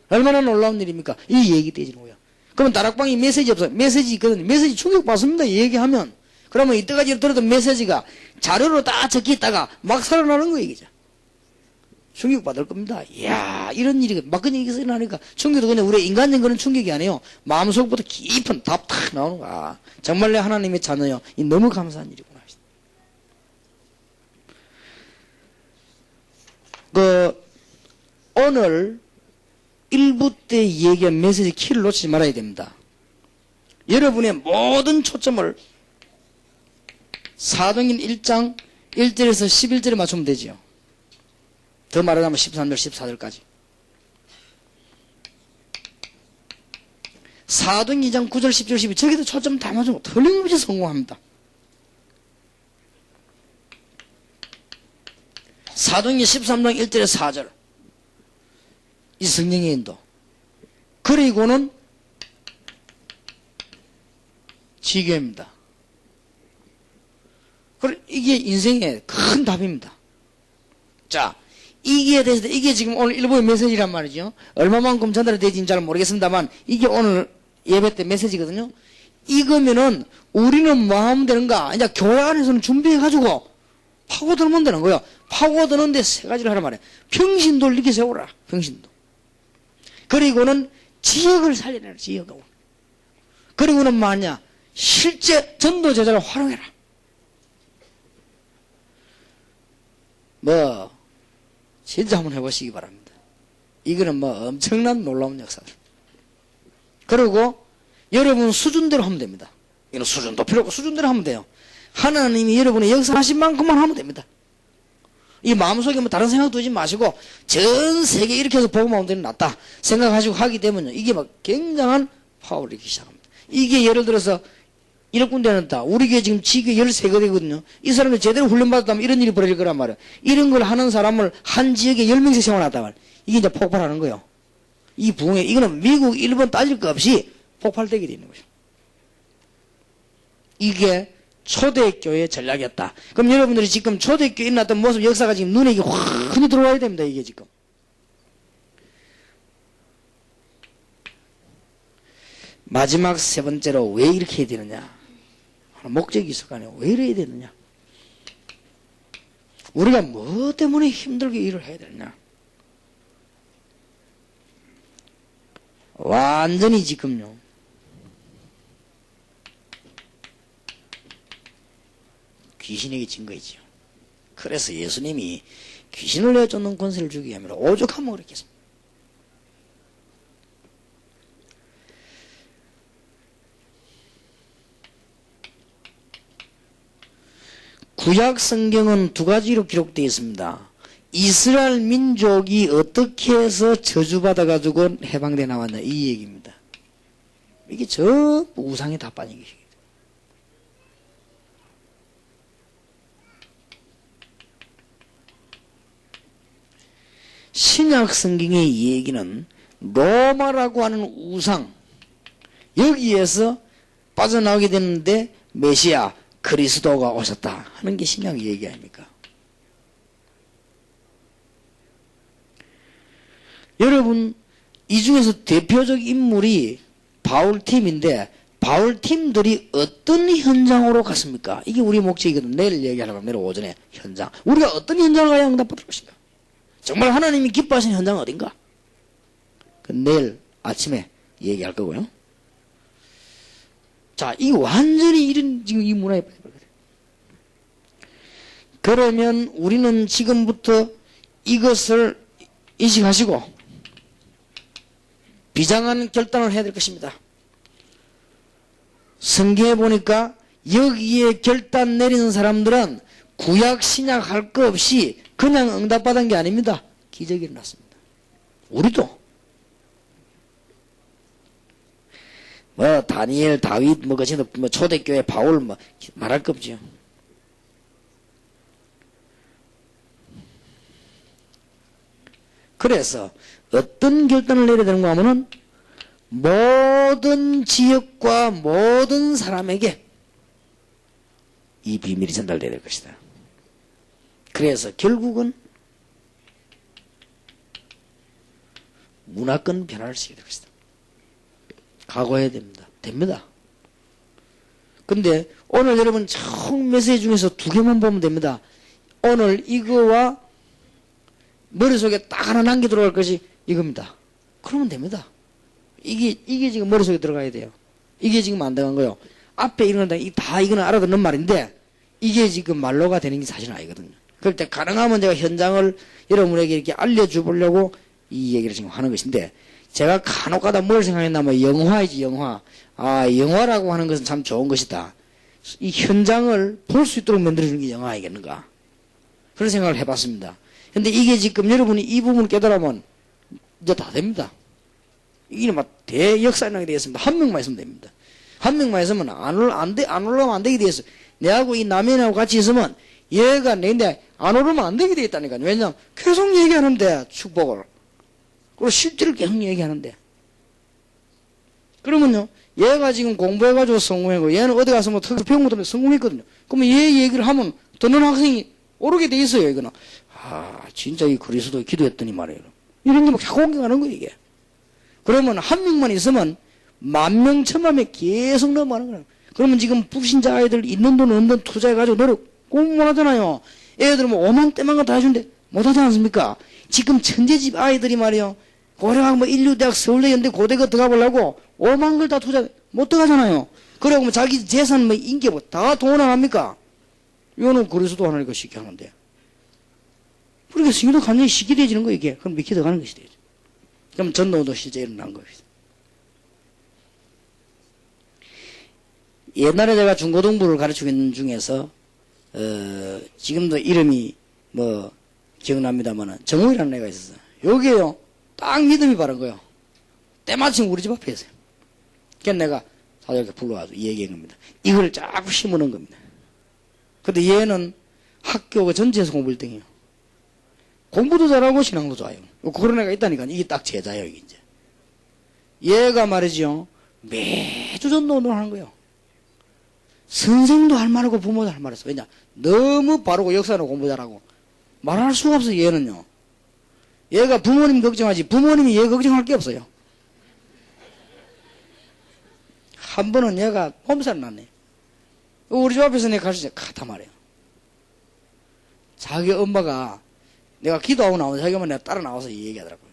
얼마나 놀라운 일입니까? 이 얘기 떼지는 거야. 그러면 다락방이 메시지 없어요. 메시지 있거든요. 메시지 충격받습니다. 얘기하면. 그러면 이때까지 들었던 메시지가 자료로 다 적혀 있다가 막 살아나는 거예요, 이게. 충격받을 겁니다. 이야, 이런 일이 막 그냥 이게 일어나니까 충격도 그냥 우리 인간적인 그런 충격이 아니에요. 마음속부터 깊은 답 탁 나오는 거야. 정말 내 하나님의 자녀요. 이 너무 감사한 일이구나. 오늘 1부 때 얘기한 메시지 키를 놓치지 말아야 됩니다. 여러분의 모든 초점을 사도행전 1장 1절에서 11절에 맞추면 되지요. 더 말하자면 13절, 14절까지. 사도행전 2장 9절, 10절, 12절 저기도 초점 다 맞추면 틀림없이 성공합니다. 사도행전 13장 1절에서 4절. 이 성령의 인도. 그리고는 지교입니다. 이게 인생의 큰 답입니다. 자, 이게 대해서 이게 지금 오늘 일부의 메시지란 말이죠. 얼마만큼 전달이 되지는 잘 모르겠습니다만 이게 오늘 예배 때 메시지거든요. 이거면은 우리는 뭐 하면 되는가? 이제 교회 안에서는 준비해가지고 파고들면 되는 거예요. 파고드는데 세 가지를 하란 말이에요. 평신도를 이렇게 세우라. 평신도. 그리고는 지역을 살려내라. 지역을. 그리고는 뭐냐? 실제 전도 제자를 활용해라. 진짜 한번 해보시기 바랍니다. 이거는 엄청난 놀라운 역사들. 그리고 여러분 수준대로 하면 됩니다. 이건 수준도 필요 없고 수준대로 하면 돼요. 하나님이 여러분의 역사하신 만큼만 하면 됩니다. 이 마음속에 다른 생각 두지 마시고 전 세계 이렇게 해서 복음하면 되는 낫다 생각하시고 하게 되면요. 이게 굉장한 파워를 일으키기 시작합니다. 이게 예를 들어서 이런 군데는 다 우리 교회 지금 지교 13거리거든요. 이 사람이 제대로 훈련받았다면 이런 일이 벌어질 거란 말이에요. 이런 걸 하는 사람을 한 지역에 10명씩 세워놨다 말이에요. 이게 이제 폭발하는 거예요. 이 부흥에 이거는 미국, 일본 따질 거 없이 폭발되게 되는 거죠. 이게 초대교회 전략이었다. 그럼 여러분들이 지금 초대교회에 일어났던 모습 역사가 지금 눈에 이게 확 들어와야 됩니다. 이게 지금. 마지막 세 번째로 왜 이렇게 해야 되느냐. 목적이 있을 거 아니에요. 왜 이래야 되느냐. 우리가 뭐 때문에 힘들게 일을 해야 되느냐? 완전히 지금요. 귀신에게 진 거이지요. 그래서 예수님이 귀신을 내쫓는 권세를 주기 위함이라 오죽하면 그랬겠습니까? 구약 성경은 두 가지로 기록되어 있습니다. 이스라엘 민족이 어떻게 해서 저주받아가지고 해방돼 나왔냐 이 얘기입니다. 이게 전부 우상에 다 빠진 것입니다. 신약 성경의 이 얘기는 로마라고 하는 우상 여기에서 빠져나오게 되는데 메시아 그리스도가 오셨다 하는 게 신약 얘기 아닙니까? 여러분 이 중에서 대표적 인물이 바울팀인데 바울팀들이 어떤 현장으로 갔습니까? 이게 우리 목적이거든. 내일 얘기하려고 내일 오전에 현장. 우리가 어떤 현장을 가야 응답받을 것인가? 정말 하나님이 기뻐하시는 현장은 어딘가? 내일 아침에 얘기할 거고요. 자, 이 완전히 이런 지금 이 문화에 빠져버려요. 그러면 우리는 지금부터 이것을 인식하시고 비장한 결단을 해야 될 것입니다. 성경에 보니까 여기에 결단 내리는 사람들은 구약 신약 할 거 없이 그냥 응답받은 게 아닙니다. 기적이 일어났습니다. 우리도 뭐 다니엘, 다윗, 뭐 그치 뭐 초대교회 바울 뭐 말할 거 없죠. 그래서 어떤 결단을 내려야 되는가 하면은 모든 지역과 모든 사람에게 이 비밀이 전달돼야 될 것이다. 그래서 결국은 문화권 변화를 시켜야 될 것이다. 각오해야 됩니다. 됩니다. 근데 오늘 여러분 총 메시지 중에서 두 개만 보면 됩니다. 오늘 이거와 머릿속에 딱 하나 남겨 들어갈 것이 이겁니다. 그러면 됩니다. 이게 지금 머릿속에 들어가야 돼요. 이게 지금 안 들어간 거요. 앞에 이런 거 다 이거는 알아듣는 말인데 이게 지금 말로가 되는 게 사실은 아니거든요. 그럴 때 가능하면 제가 현장을 여러분에게 이렇게 알려주려고 이 얘기를 지금 하는 것인데 제가 간혹가다 뭘 생각했냐면 영화이지 영화. 아 영화라고 하는 것은 참 좋은 것이다. 이 현장을 볼 수 있도록 만들어주는 게 영화 아니겠는가. 그런 생각을 해봤습니다. 근데 이게 지금 여러분이 이 부분을 깨달으면 이제 다 됩니다. 이게 막 대역사에 나게 되어 있습니다. 한 명만 있으면 됩니다. 한 명만 있으면 안 올라가면 안 되게 되어 있어요. 내하고 이 남편하고 같이 있으면 얘가 내인데 안 오르면 안 되게 되어 있다니까요. 왜냐하면 계속 얘기하는데 축복을. 그리고 실제를 계속 얘기하는데. 그러면요. 얘가 지금 공부해가지고 성공하고 얘는 어디 가서 뭐 특수 배운 것도 성공했거든요. 그러면 얘 얘기를 하면 듣는 학생이 오르게 돼 있어요. 이거는. 아 진짜 이 그리스도 기도했더니 말이에요. 이런 게 막 자꾸 옮겨가는 거예요. 이게. 그러면 한 명만 있으면 만 명, 천만 명 계속 넘어가는 거예요. 그러면 지금 불신자 아이들 있는 돈 없는 돈 투자해가지고 노력 공부 못 하잖아요. 애들 뭐 5만 대만 거 다 해준대. 못 하지 않습니까? 지금 천재집 아이들이 말이요. 고려학 뭐 인류대학 서울대 연대 고대가 들어가 보려고 5만 걸 다 투자 못 들어가잖아요. 그러고 뭐 자기 재산 뭐 인기 뭐 다 돈 안 합니까? 이거는 그리스도 하나니까 쉽게 하는데. 그러니까 성경도 완전히 쉽게 되어지는 거예요, 이게. 그럼 믿게 들어가는 것이 되죠. 그럼 전도도 실제 일어난 거예요. 옛날에 제가 중고등부를 가르치고 있는 중에서, 지금도 이름이 뭐, 기억납니다만은, 정우이라는 애가 있었어요. 여기에요, 딱 믿음이 바른 거예요. 때마침 우리 집 앞에 있어요. 그래서 내가 사장님께 불러와서 이 얘기한 겁니다. 이걸 자꾸 심어놓은 겁니다. 근데 얘는 학교가 전체에서 공부 1등이에요. 공부도 잘하고 신앙도 좋아요. 그런 애가 있다니까 이게 딱 제자예요. 이게 이제. 얘가 말이죠. 매주 전도운동을 하는 거예요. 선생도 할 말하고 부모도 할 말했어. 왜냐? 너무 바르고 역사로 공부 잘하고 말할 수가 없어요. 얘는요. 얘가 부모님 걱정하지 부모님이 얘 걱정할 게 없어요. 한 번은 얘가 몸살 났네. 우리 집 앞에서 내가 가르치자. 가다 말이에요. 자기 엄마가 내가 기도하고 나오면 자기 엄마 내가 따라 나와서 이 얘기하더라고요.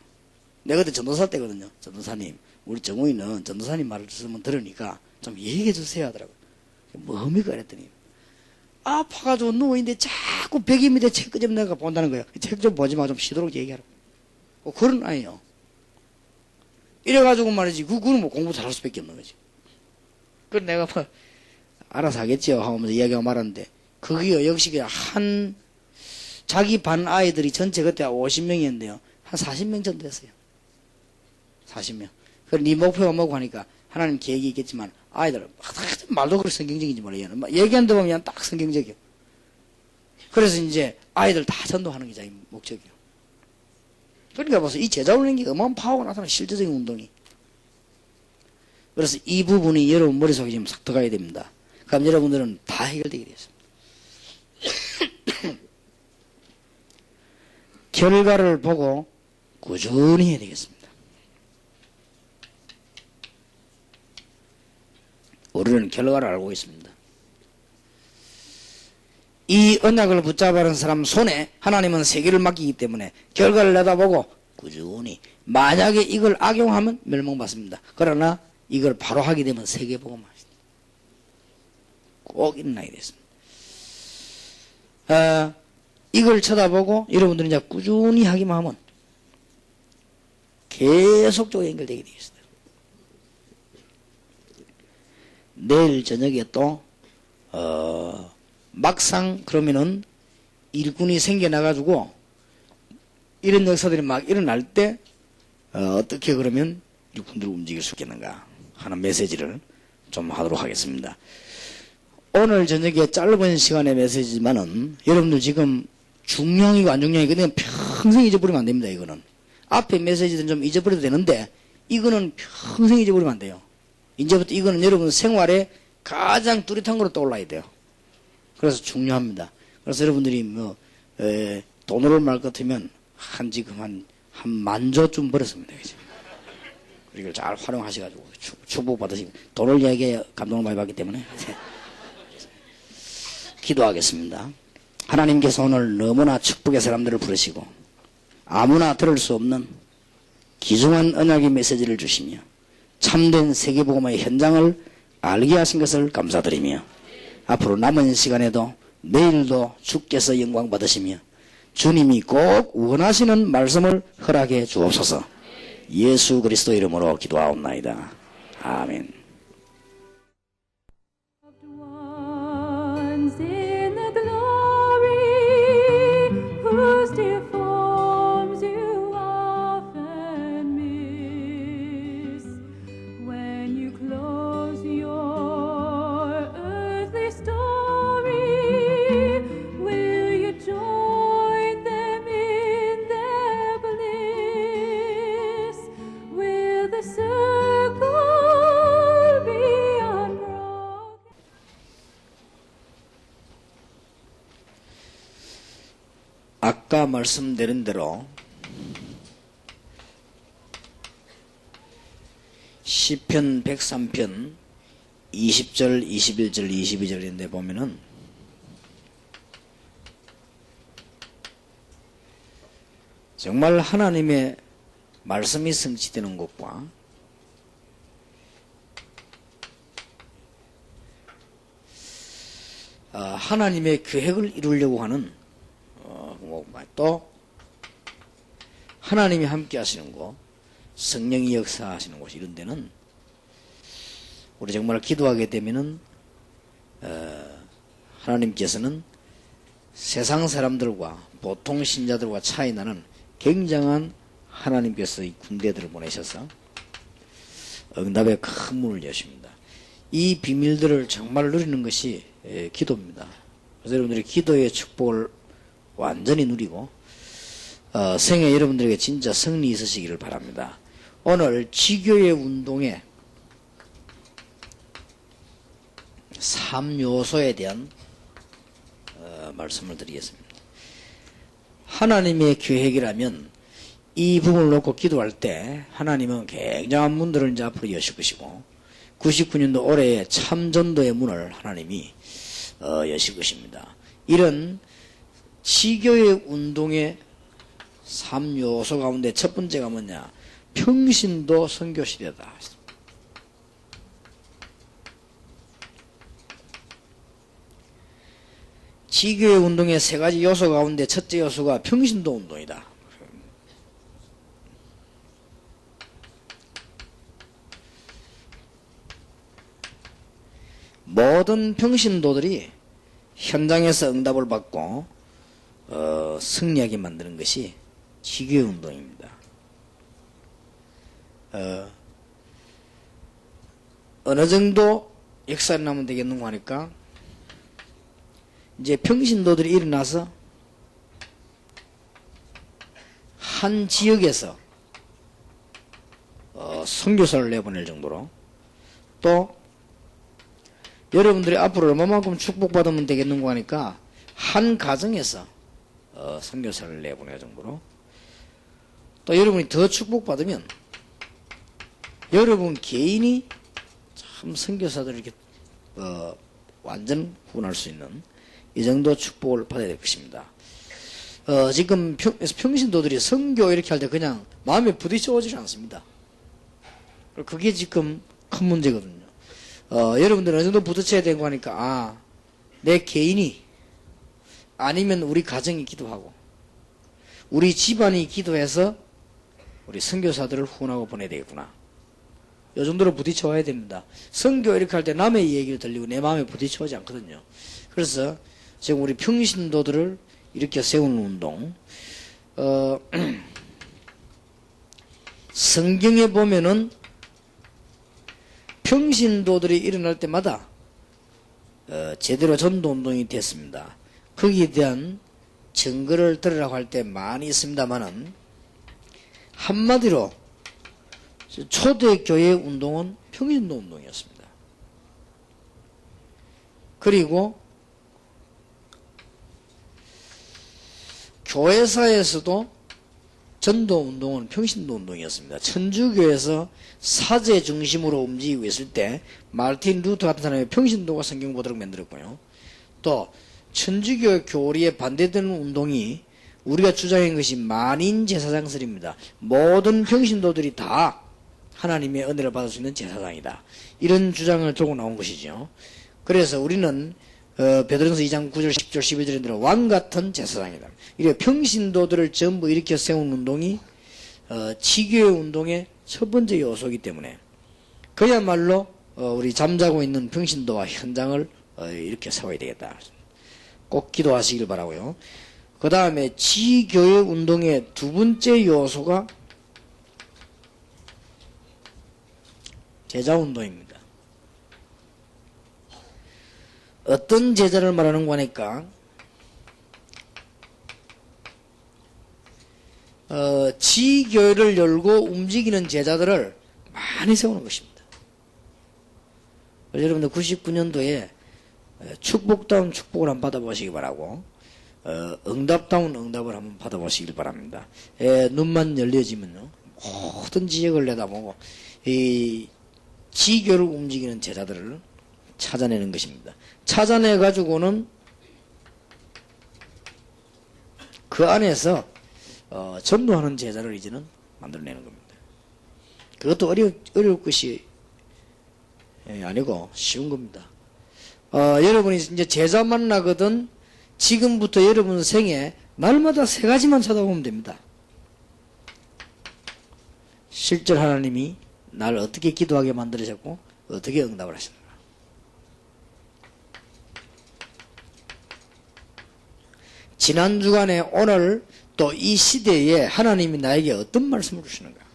내가 그때 전도사 때거든요. 전도사님, 우리 정우이는 전도사님 말을 들으니까 좀 얘기해 주세요 하더라고요. 뭡니까? 그랬더니 아파가지고 누워있는데 자꾸 베개 밑에 책 좀 내가 본다는 거예요. 책 좀 보지 마, 좀 쉬도록 얘기하라고. 그런 아이요. 이래가지고 말이지, 그거는 뭐 공부 잘할 수밖에 없는 거지. 그래서 내가 뭐, 알아서 하겠지요 하면서 이야기하고 말았는데, 그게요, 역시 그냥 자기 반 아이들이 전체 그때 50명이었는데요. 한 40명 정도 됐어요. 40명. 그래, 네 목표가 뭐고 하니까, 하나님 계획이 있겠지만, 아이들, 말도 그렇게 성경적인지 몰라요. 얘기하는 데 보면 딱 성경적이요. 그래서 이제, 아이들 다 전도하는 게 자기 목적이요. 그러니까 벌써 이 제자 훈련이 어마어마한 파워가 나타나는 실제적인 운동이. 그래서 이 부분이 여러분 머릿속에 지금 싹 들어가야 됩니다. 그럼 여러분들은 다 해결되게 되었습니다. 결과를 보고 꾸준히 해야 되겠습니다. 우리는 결과를 알고 있습니다. 이 언약을 붙잡아는 사람 손에 하나님은 세계를 맡기기 때문에 결과를 내다보고 꾸준히 만약에 이걸 악용하면 멸망받습니다. 그러나 이걸 바로 하게 되면 세계복음화 꼭 일어나게 됐습니다. 이걸 쳐다보고 여러분들이 이제 꾸준히 하기만 하면 계속적으로 연결되게 되어 있어요. 내일 저녁에 또 막상 그러면은 일꾼이 생겨나가지고 이런 역사들이 막 일어날 때 어떻게 그러면 일꾼들을 움직일 수 있겠는가 하는 메시지를 좀 하도록 하겠습니다. 오늘 저녁에 짧은 시간의 메시지지만은 여러분들 지금 중요이고 안 중요이고 평생 잊어버리면 안 됩니다. 이거는 앞에 메시지는 좀 잊어버려도 되는데 이거는 평생 잊어버리면 안 돼요. 이제부터 이거는 여러분 생활에 가장 뚜렷한 거로 떠올라야 돼요. 그래서 중요합니다. 그래서 여러분들이 뭐 돈으로 말 같으면 지금 한 10,000조쯤 벌었습니다. 그죠? 이걸 잘 활용하셔가지고 축복 받으시고 돈을 이야기해 감동을 많이 받기 때문에 기도하겠습니다. 하나님께서 오늘 너무나 축복의 사람들을 부르시고 아무나 들을 수 없는 귀중한 언약의 메시지를 주시며 참된 세계복음의 현장을 알게 하신 것을 감사드리며 앞으로 남은 시간에도 내일도 주께서 영광 받으시며 주님이 꼭 원하시는 말씀을 허락해 주옵소서. 예수 그리스도 이름으로 기도하옵나이다. 아멘. 아까 말씀드린 대로 시편 103편 20절, 21절, 22절인데 보면은 정말 하나님의 말씀이 성취되는 것과 하나님의 계획을 이루려고 하는 또 하나님이 함께 하시는 곳, 성령이 역사하시는 곳, 이런 데는 우리 정말 기도하게 되면은 하나님께서는 세상 사람들과 보통 신자들과 차이 나는 굉장한 하나님께서 이 군대들을 보내셔서 응답의 큰 문을 여십니다. 이 비밀들을 정말 누리는 것이 기도입니다. 그래서 여러분들이 기도의 축복을 완전히 누리고 생애 여러분들에게 진짜 승리 있으시기를 바랍니다. 오늘 지교의 운동의 3요소에 대한 말씀을 드리겠습니다. 하나님의 계획이라면 이 부분을 놓고 기도할 때 하나님은 굉장한 문들을 이제 앞으로 여실 것이고 99년도 올해의 참전도의 문을 하나님이 여실 것입니다. 이런 지교의 운동의 3요소 가운데 첫 번째가 뭐냐? 평신도 선교시대다. 지교의 운동의 세 가지 요소 가운데 첫째 요소가 평신도 운동이다. 모든 평신도들이 현장에서 응답을 받고 승리하게 만드는 것이 지교의 운동입니다. 어느 정도 역사를 나면 되겠는가 하니까 이제 평신도들이 일어나서 한 지역에서 선교사를 내보낼 정도로, 또 여러분들이 앞으로 얼마만큼 축복받으면 되겠는가 하니까 한 가정에서 선교사를 내보낼 정도로, 또 여러분이 더 축복받으면 여러분 개인이 참 선교사들을 이렇게 완전 구원할 수 있는 이 정도 축복을 받아야 될 것입니다. 지금 평신도들이 선교 이렇게 할 때 그냥 마음에 부딪혀 오질 않습니다. 그게 지금 큰 문제거든요. 여러분들은 어느 정도 부딪혀야 되는 거니까, 내 개인이, 아니면 우리 가정이 기도하고, 우리 집안이 기도해서 우리 선교사들을 후원하고 보내야 되겠구나. 이 정도로 부딪혀 와야 됩니다. 선교 이렇게 할 때 남의 얘기를 들리고 내 마음에 부딪혀 오지 않거든요. 그래서 지금 우리 평신도들을 이렇게 세우는 운동, 성경에 보면은 평신도들이 일어날 때마다 제대로 전도운동이 됐습니다. 거기에 대한 증거를 들으라고 할 때 많이 있습니다만은, 한마디로 초대교회 운동은 평신도 운동이었습니다. 그리고 교회사에서도 전도운동은 평신도 운동이었습니다. 천주교에서 사제 중심으로 움직이고 있을 때 마르틴 루터 같은 사람이 평신도가 성경 보도록 만들었고요. 또 천주교 교리에 반대되는 운동이 우리가 주장한 것이 만인 제사장설입니다. 모든 평신도들이 다 하나님의 은혜를 받을 수 있는 제사장이다. 이런 주장을 들고 나온 것이죠. 그래서 우리는 베드로전서 2장 9절 10절 12절에 들어 왕같은 제사장이다. 이렇게 평신도들을 전부 일으켜 세운 운동이 지교의 운동의 첫 번째 요소이기 때문에 그야말로 우리 잠자고 있는 평신도와 현장을 이렇게 세워야 되겠다. 꼭 기도하시길 바라고요. 그 다음에 지교의 운동의 두 번째 요소가 제자운동입니다. 어떤 제자를 말하는 거니까 지교회를 열고 움직이는 제자들을 많이 세우는 것입니다. 여러분들 99년도에 축복다운 축복을 한번 받아보시기 바라고, 응답다운 응답을 한번 받아보시길 바랍니다. 눈만 열려지면요, 모든 지역을 내다보고 이 지교를 움직이는 제자들을 찾아내는 것입니다. 찾아내 가지고는 그 안에서 전도하는 제자를 이제는 만들어내는 겁니다. 그것도 어려울 것이 아니고 쉬운 겁니다. 여러분이 이제 제자 만나거든 지금부터 여러분 생에 날마다 세 가지만 찾아보면 됩니다. 실제 하나님이 날 어떻게 기도하게 만들으셨고 어떻게 응답을 하셨는가. 지난 주간에 오늘 또 이 시대에 하나님이 나에게 어떤 말씀을 주시는가.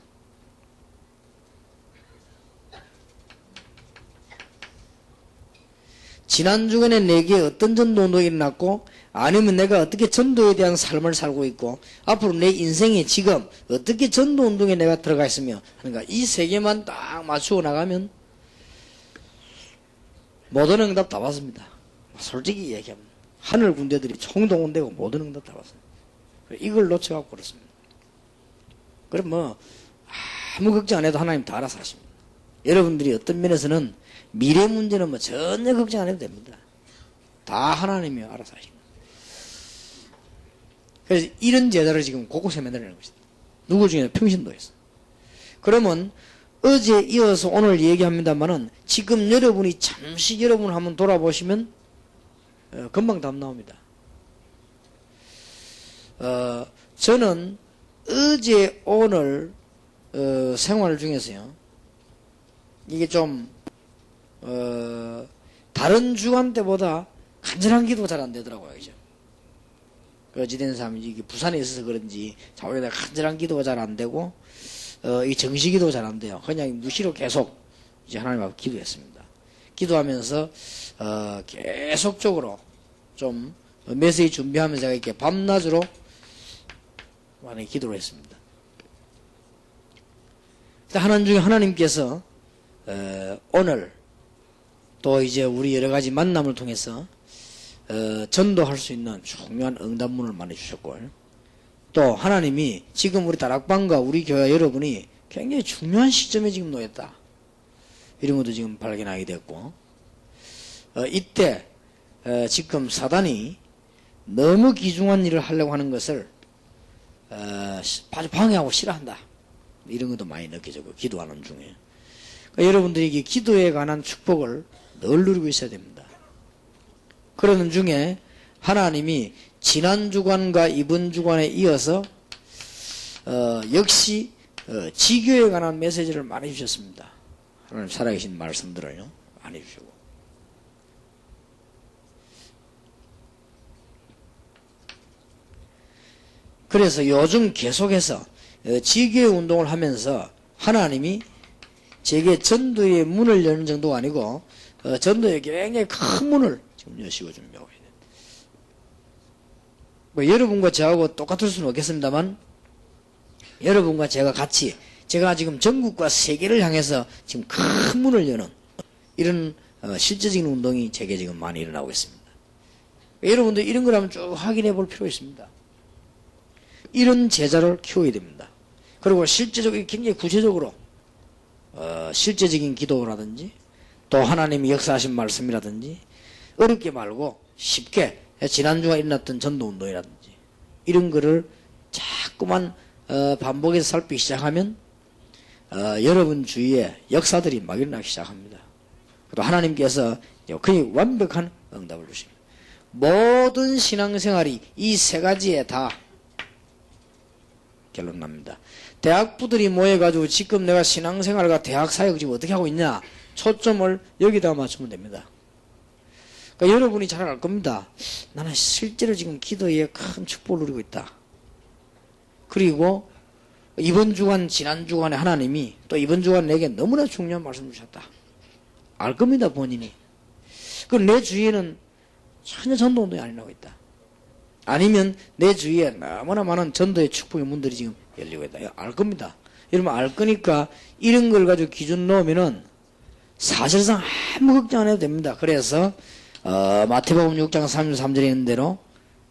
지난 주간에 내게 어떤 전도운동이 일어났고, 아니면 내가 어떻게 전도에 대한 삶을 살고 있고, 앞으로 내 인생에 지금 어떻게 전도운동에 내가 들어가 있으며 하는가. 이 세 개만 딱 맞추고 나가면 모든 응답 다 받습니다. 솔직히 얘기하면 하늘 군대들이 총동원되고 모든 응답 다 받습니다. 이걸 놓쳐갖고 그렇습니다. 그럼 뭐 아무 걱정 안 해도 하나님 다 알아서 하십니다. 여러분들이 어떤 면에서는 미래 문제는 뭐 전혀 걱정 안 해도 됩니다. 다 하나님이 알아서 하십니다. 그래서 이런 제자를 지금 곳곳에 만들어내는 것이다. 누구 중에는 평신도에서. 그러면 어제 이어서 오늘 얘기합니다만은 지금 여러분이 잠시 여러분을 한번 돌아보시면 금방 답 나옵니다. 저는 어제 오늘 생활 중에서요, 이게 좀 다른 주간 때보다 간절한 기도가 잘 안 되더라고요. 그죠? 어찌된 사람이 이게 부산에 있어서 그런지 자원에다 간절한 기도가 잘 안 되고 이 정시 기도가 잘 안 돼요. 그냥 무시로 계속 이제 하나님 앞에 기도했습니다. 기도하면서 계속적으로 좀 메시지 준비하면서 제가 이렇게 밤낮으로 많이 기도를 했습니다. 하나님 중에 하나님께서 오늘 또 이제 우리 여러 가지 만남을 통해서 전도할 수 있는 중요한 응답문을 많이 주셨고, 또 하나님이 지금 우리 다락방과 우리 교회 여러분이 굉장히 중요한 시점에 지금 놓였다, 이런 것도 지금 발견하게 됐고, 이때 지금 사단이 너무 귀중한 일을 하려고 하는 것을 아주 방해하고 싫어한다, 이런 것도 많이 느껴지고, 기도하는 중에. 그러니까 여러분들이 기도에 관한 축복을 늘 누리고 있어야 됩니다. 그러는 중에 하나님이 지난 주간과 이번 주간에 이어서 역시 지교에 관한 메시지를 많이 주셨습니다. 하나님 살아계신 말씀들을요 많이 주시고, 그래서 요즘 계속해서 지교의 운동을 하면서 하나님이 제게 전도의 문을 여는 정도가 아니고 전도에 굉장히 큰 문을 지금 여시고 준비하고 있는. 뭐 여러분과 저하고 똑같을 수는 없겠습니다만, 여러분과 제가 같이, 제가 지금 전국과 세계를 향해서 지금 큰 문을 여는 이런 실제적인 운동이 제게 지금 많이 일어나고 있습니다. 여러분들 이런 걸 한번 쭉 확인해 볼 필요가 있습니다. 이런 제자를 키워야 됩니다. 그리고 실제적으로 굉장히 구체적으로 실제적인 기도라든지 또 하나님이 역사하신 말씀이라든지, 어렵게 말고 쉽게 지난주에 일어났던 전도운동이라든지 이런 거를 자꾸만 반복해서 살피기 시작하면 여러분 주위에 역사들이 막 일어나기 시작합니다. 또 하나님께서 거의 완벽한 응답을 주십니다. 모든 신앙생활이 이 세 가지에 다 결론납니다. 대학부들이 모여가지고 지금 내가 신앙생활과 대학사역 지금 어떻게 하고 있냐, 초점을 여기다 맞추면 됩니다. 그러니까 여러분이 잘 알 겁니다. 나는 실제로 지금 기도에 큰 축복을 누리고 있다. 그리고 이번 주간, 지난 주간에 하나님이 또 이번 주간 내게 너무나 중요한 말씀을 주셨다. 알 겁니다, 본인이. 그럼 내 주위에는 전혀 전도운동이 안 일어나고 있다. 아니면 내 주위에 너무나 많은 전도의 축복의 문들이 지금 열리고 있다. 알 겁니다. 여러분 알 거니까 이런 걸 가지고 기준 놓으면은 사실상 아무 걱정 안 해도 됩니다. 그래서 마태복음 6장 33절에 있는 대로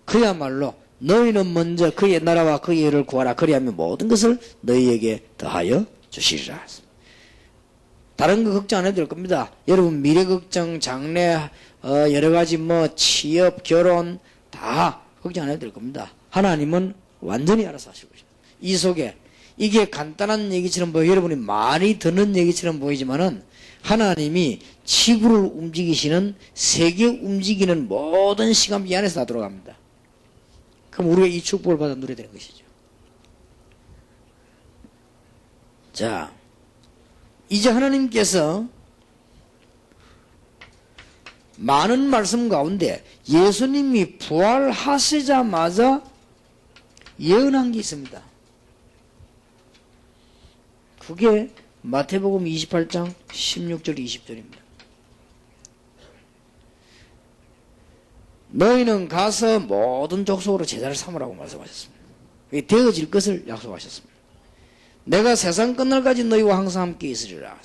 그야말로 너희는 먼저 그의 나라와 그의 의를 구하라. 그리하면 모든 것을 너희에게 더하여 주시리라. 다른 거 걱정 안 해도 될 겁니다. 여러분 미래 걱정, 장래, 여러 가지 취업, 결혼 다 걱정 안 해도 될 겁니다. 하나님은 완전히 알아서 하실 것입니다. 이 속에 이게 간단한 얘기처럼 보여, 여러분이 많이 듣는 얘기처럼 보이지만은 하나님이 지구를 움직이시는, 세계 움직이는 모든 시간비 안에서 다 들어갑니다. 그럼 우리가 이 축복을 받아 누려야 되는 것이죠. 자, 이제 하나님께서 많은 말씀 가운데 예수님이 부활하시자마자 예언한 게 있습니다. 그게 마태복음 28장 16절 20절입니다. 너희는 가서 모든 족속으로 제자를 삼으라고 말씀하셨습니다. 되어질 것을 약속하셨습니다. 내가 세상 끝날까지 너희와 항상 함께 있으리라.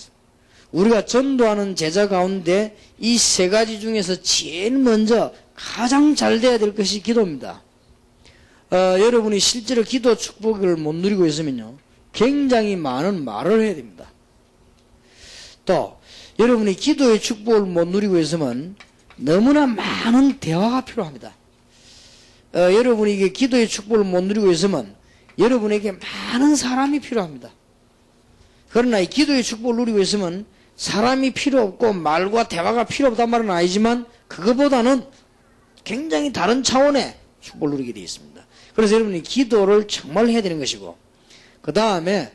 우리가 전도하는 제자 가운데 이 세 가지 중에서 제일 먼저 가장 잘 돼야 될 것이 기도입니다. 여러분이 실제로 기도 축복을 못 누리고 있으면요, 굉장히 많은 말을 해야 됩니다. 또 여러분이 기도의 축복을 못 누리고 있으면 너무나 많은 대화가 필요합니다. 여러분이 이게 기도의 축복을 못 누리고 있으면 여러분에게 많은 사람이 필요합니다. 그러나 이 기도의 축복을 누리고 있으면 사람이 필요 없고 말과 대화가 필요 없단 말은 아니지만 그것보다는 굉장히 다른 차원의 축복을 누리게 되어 있습니다. 그래서 여러분이 기도를 정말 해야 되는 것이고, 그 다음에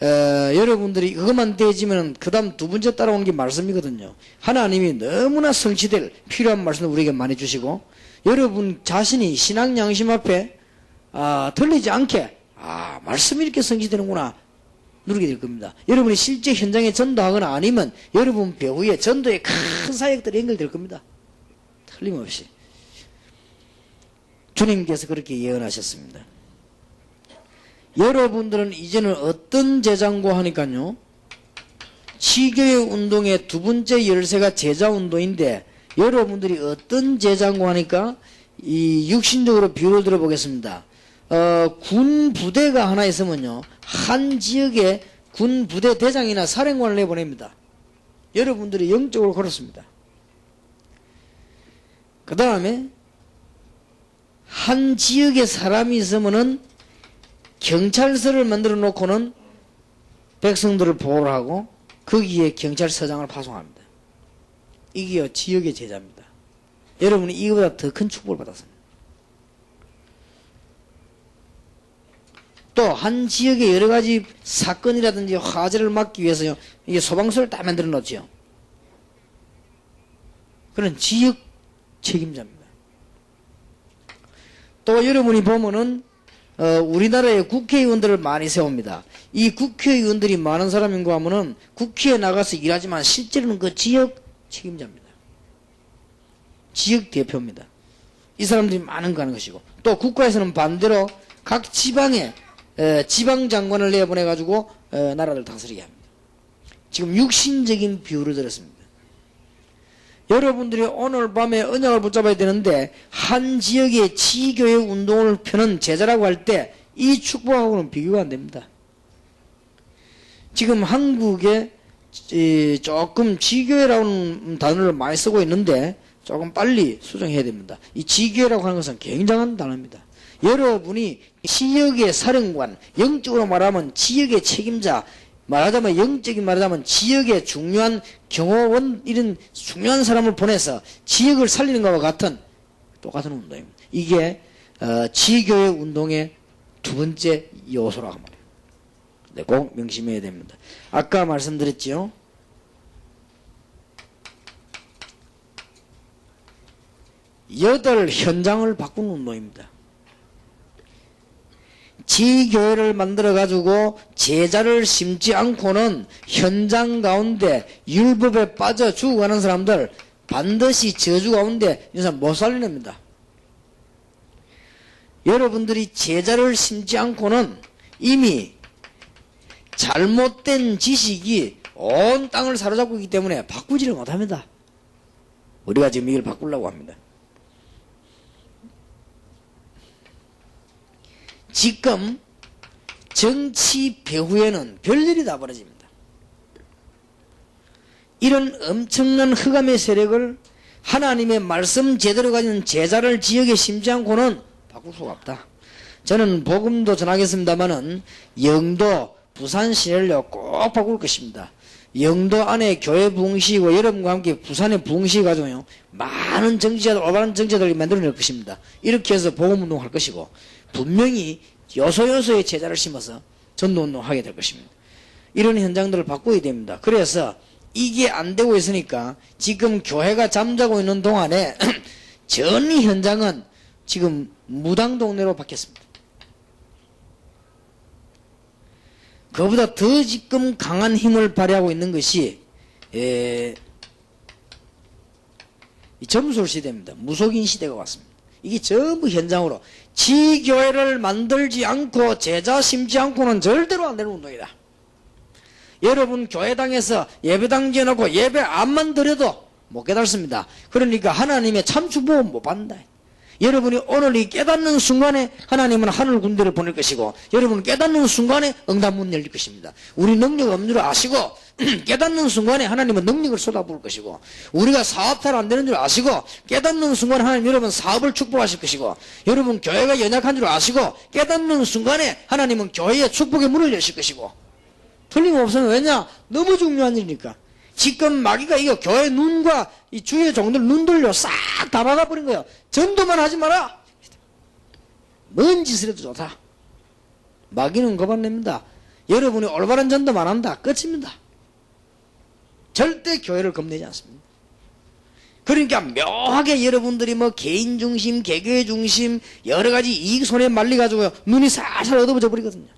여러분들이 그것만 되지면 그 다음 두 번째 따라오는 게 말씀이거든요. 하나님이 너무나 성취될 필요한 말씀을 우리에게 많이 주시고, 여러분 자신이 신앙 양심 앞에 들리지 않게 말씀이 이렇게 성취되는구나 누리게 될 겁니다. 여러분이 실제 현장에 전도하거나 아니면 여러분 배후에 전도의 큰 사역들이 연결될 겁니다. 틀림없이. 주님께서 그렇게 예언하셨습니다. 여러분들은 이제는 어떤 제자인고 하니까요, 치교의 운동의 두 번째 열쇠가 제자운동인데, 여러분들이 어떤 제자인고 하니까 이 육신적으로 비유를 들어보겠습니다. 군 부대가 하나 있으면요, 한 지역에 군 부대 대장이나 사령관을 내보냅니다. 여러분들이 영적으로 그렇습니다. 그 다음에 한 지역에 사람이 있으면은 경찰서를 만들어 놓고는 백성들을 보호를 하고 거기에 경찰서장을 파송합니다. 이게 지역의 제자입니다. 여러분이 이거보다 더 큰 축복을 받았습니다. 또 한 지역의 여러 가지 사건이라든지 화재를 막기 위해서 이게 소방서를 다 만들어 놓죠. 그런 지역 책임자입니다. 또 여러분이 보면은 우리나라에 국회의원들을 많이 세웁니다. 이 국회의원들이 많은 사람인가 하면은 국회에 나가서 일하지만 실제로는 그 지역 책임자입니다. 지역 대표입니다. 이 사람들이 많은 거 하는 것이고, 또 국가에서는 반대로 각 지방에 지방장관을 내보내가지고 나라를 다스리게 합니다. 지금 육신적인 비유를 들었습니다. 여러분들이 오늘 밤에 언약을 붙잡아야 되는데, 한 지역의 치교의 운동을 펴는 제자라고 할 때 이 축복하고는 비교가 안 됩니다. 지금 한국에 조금 지교회라는 단어를 많이 쓰고 있는데 조금 빨리 수정해야 됩니다. 이 지교회라고 하는 것은 굉장한 단어입니다. 여러분이 지역의 사령관, 영적으로 말하면 지역의 책임자, 말하자면 영적인 말하자면 지역의 중요한 경호원, 이런 중요한 사람을 보내서 지역을 살리는 것과 같은 똑같은 운동입니다. 이게 지교의 운동의 두 번째 요소라고 합니다. 네, 꼭 명심해야 됩니다. 아까 말씀드렸지요. 여덟 현장을 바꾸는 운동입니다. 지교회를 만들어가지고 제자를 심지 않고는 현장 가운데 율법에 빠져 죽어가는 사람들 반드시 저주 가운데 이 사람 못 살려냅니다. 여러분들이 제자를 심지 않고는 이미 잘못된 지식이 온 땅을 사로잡고 있기 때문에 바꾸지를 못합니다. 우리가 지금 이걸 바꾸려고 합니다. 지금 정치 배후에는 별일이 다 벌어집니다. 이런 엄청난 흑암의 세력을 하나님의 말씀 제대로 가진 제자를 지역에 심지 않고는 바꿀 수가 없다. 저는 복음도 전하겠습니다마는 영도 부산 시내를요 꼭 바꿀 것입니다. 영도 안에 교회 부흥시이고 여러분과 함께 부산에 부흥시 가지고요 많은 정치자들, 올바른 정치자들이 만들어낼 것입니다. 이렇게 해서 복음운동 할 것이고, 분명히 요소요소의 제자를 심어서 전도운동 하게 될 것입니다. 이런 현장들을 바꿔야 됩니다. 그래서 이게 안 되고 있으니까 지금 교회가 잠자고 있는 동안에 전 현장은 지금 무당동네로 바뀌었습니다. 그보다 더 지금 강한 힘을 발휘하고 있는 것이 점술 시대입니다. 무속인 시대가 왔습니다. 이게 전부 현장으로 지교회를 만들지 않고 제자 심지 않고는 절대로 안 되는 운동이다. 여러분 교회당에서 예배당 지어놓고 예배 안만 드려도 못 깨닫습니다. 그러니까 하나님의 참 축복은 못 받는다. 여러분이 오늘 이 깨닫는 순간에 하나님은 하늘 군대를 보낼 것이고, 여러분 깨닫는 순간에 응답문 열릴 것입니다. 우리 능력 없는 줄 아시고 깨닫는 순간에 하나님은 능력을 쏟아부을 것이고, 우리가 사업 잘 안 되는 줄 아시고 깨닫는 순간에 하나님 여러분 사업을 축복하실 것이고, 여러분 교회가 연약한 줄 아시고 깨닫는 순간에 하나님은 교회의 축복의 문을 여실 것이고, 틀림없으면. 왜냐? 너무 중요한 일이니까. 지금 마귀가 이거 교회 눈과 이 주의 종들 눈 돌려 싹 다 막아버린 거예요. 전도만 하지 마라. 뭔 짓을 해도 좋다. 마귀는 거반냅니다. 여러분이 올바른 전도만 한다, 끝입니다. 절대 교회를 겁내지 않습니다. 그러니까 묘하게 여러분들이 뭐 개인 중심, 개교회 중심 여러 가지 이익 손에 말려가지고요, 눈이 살살 어두워져 버리거든요.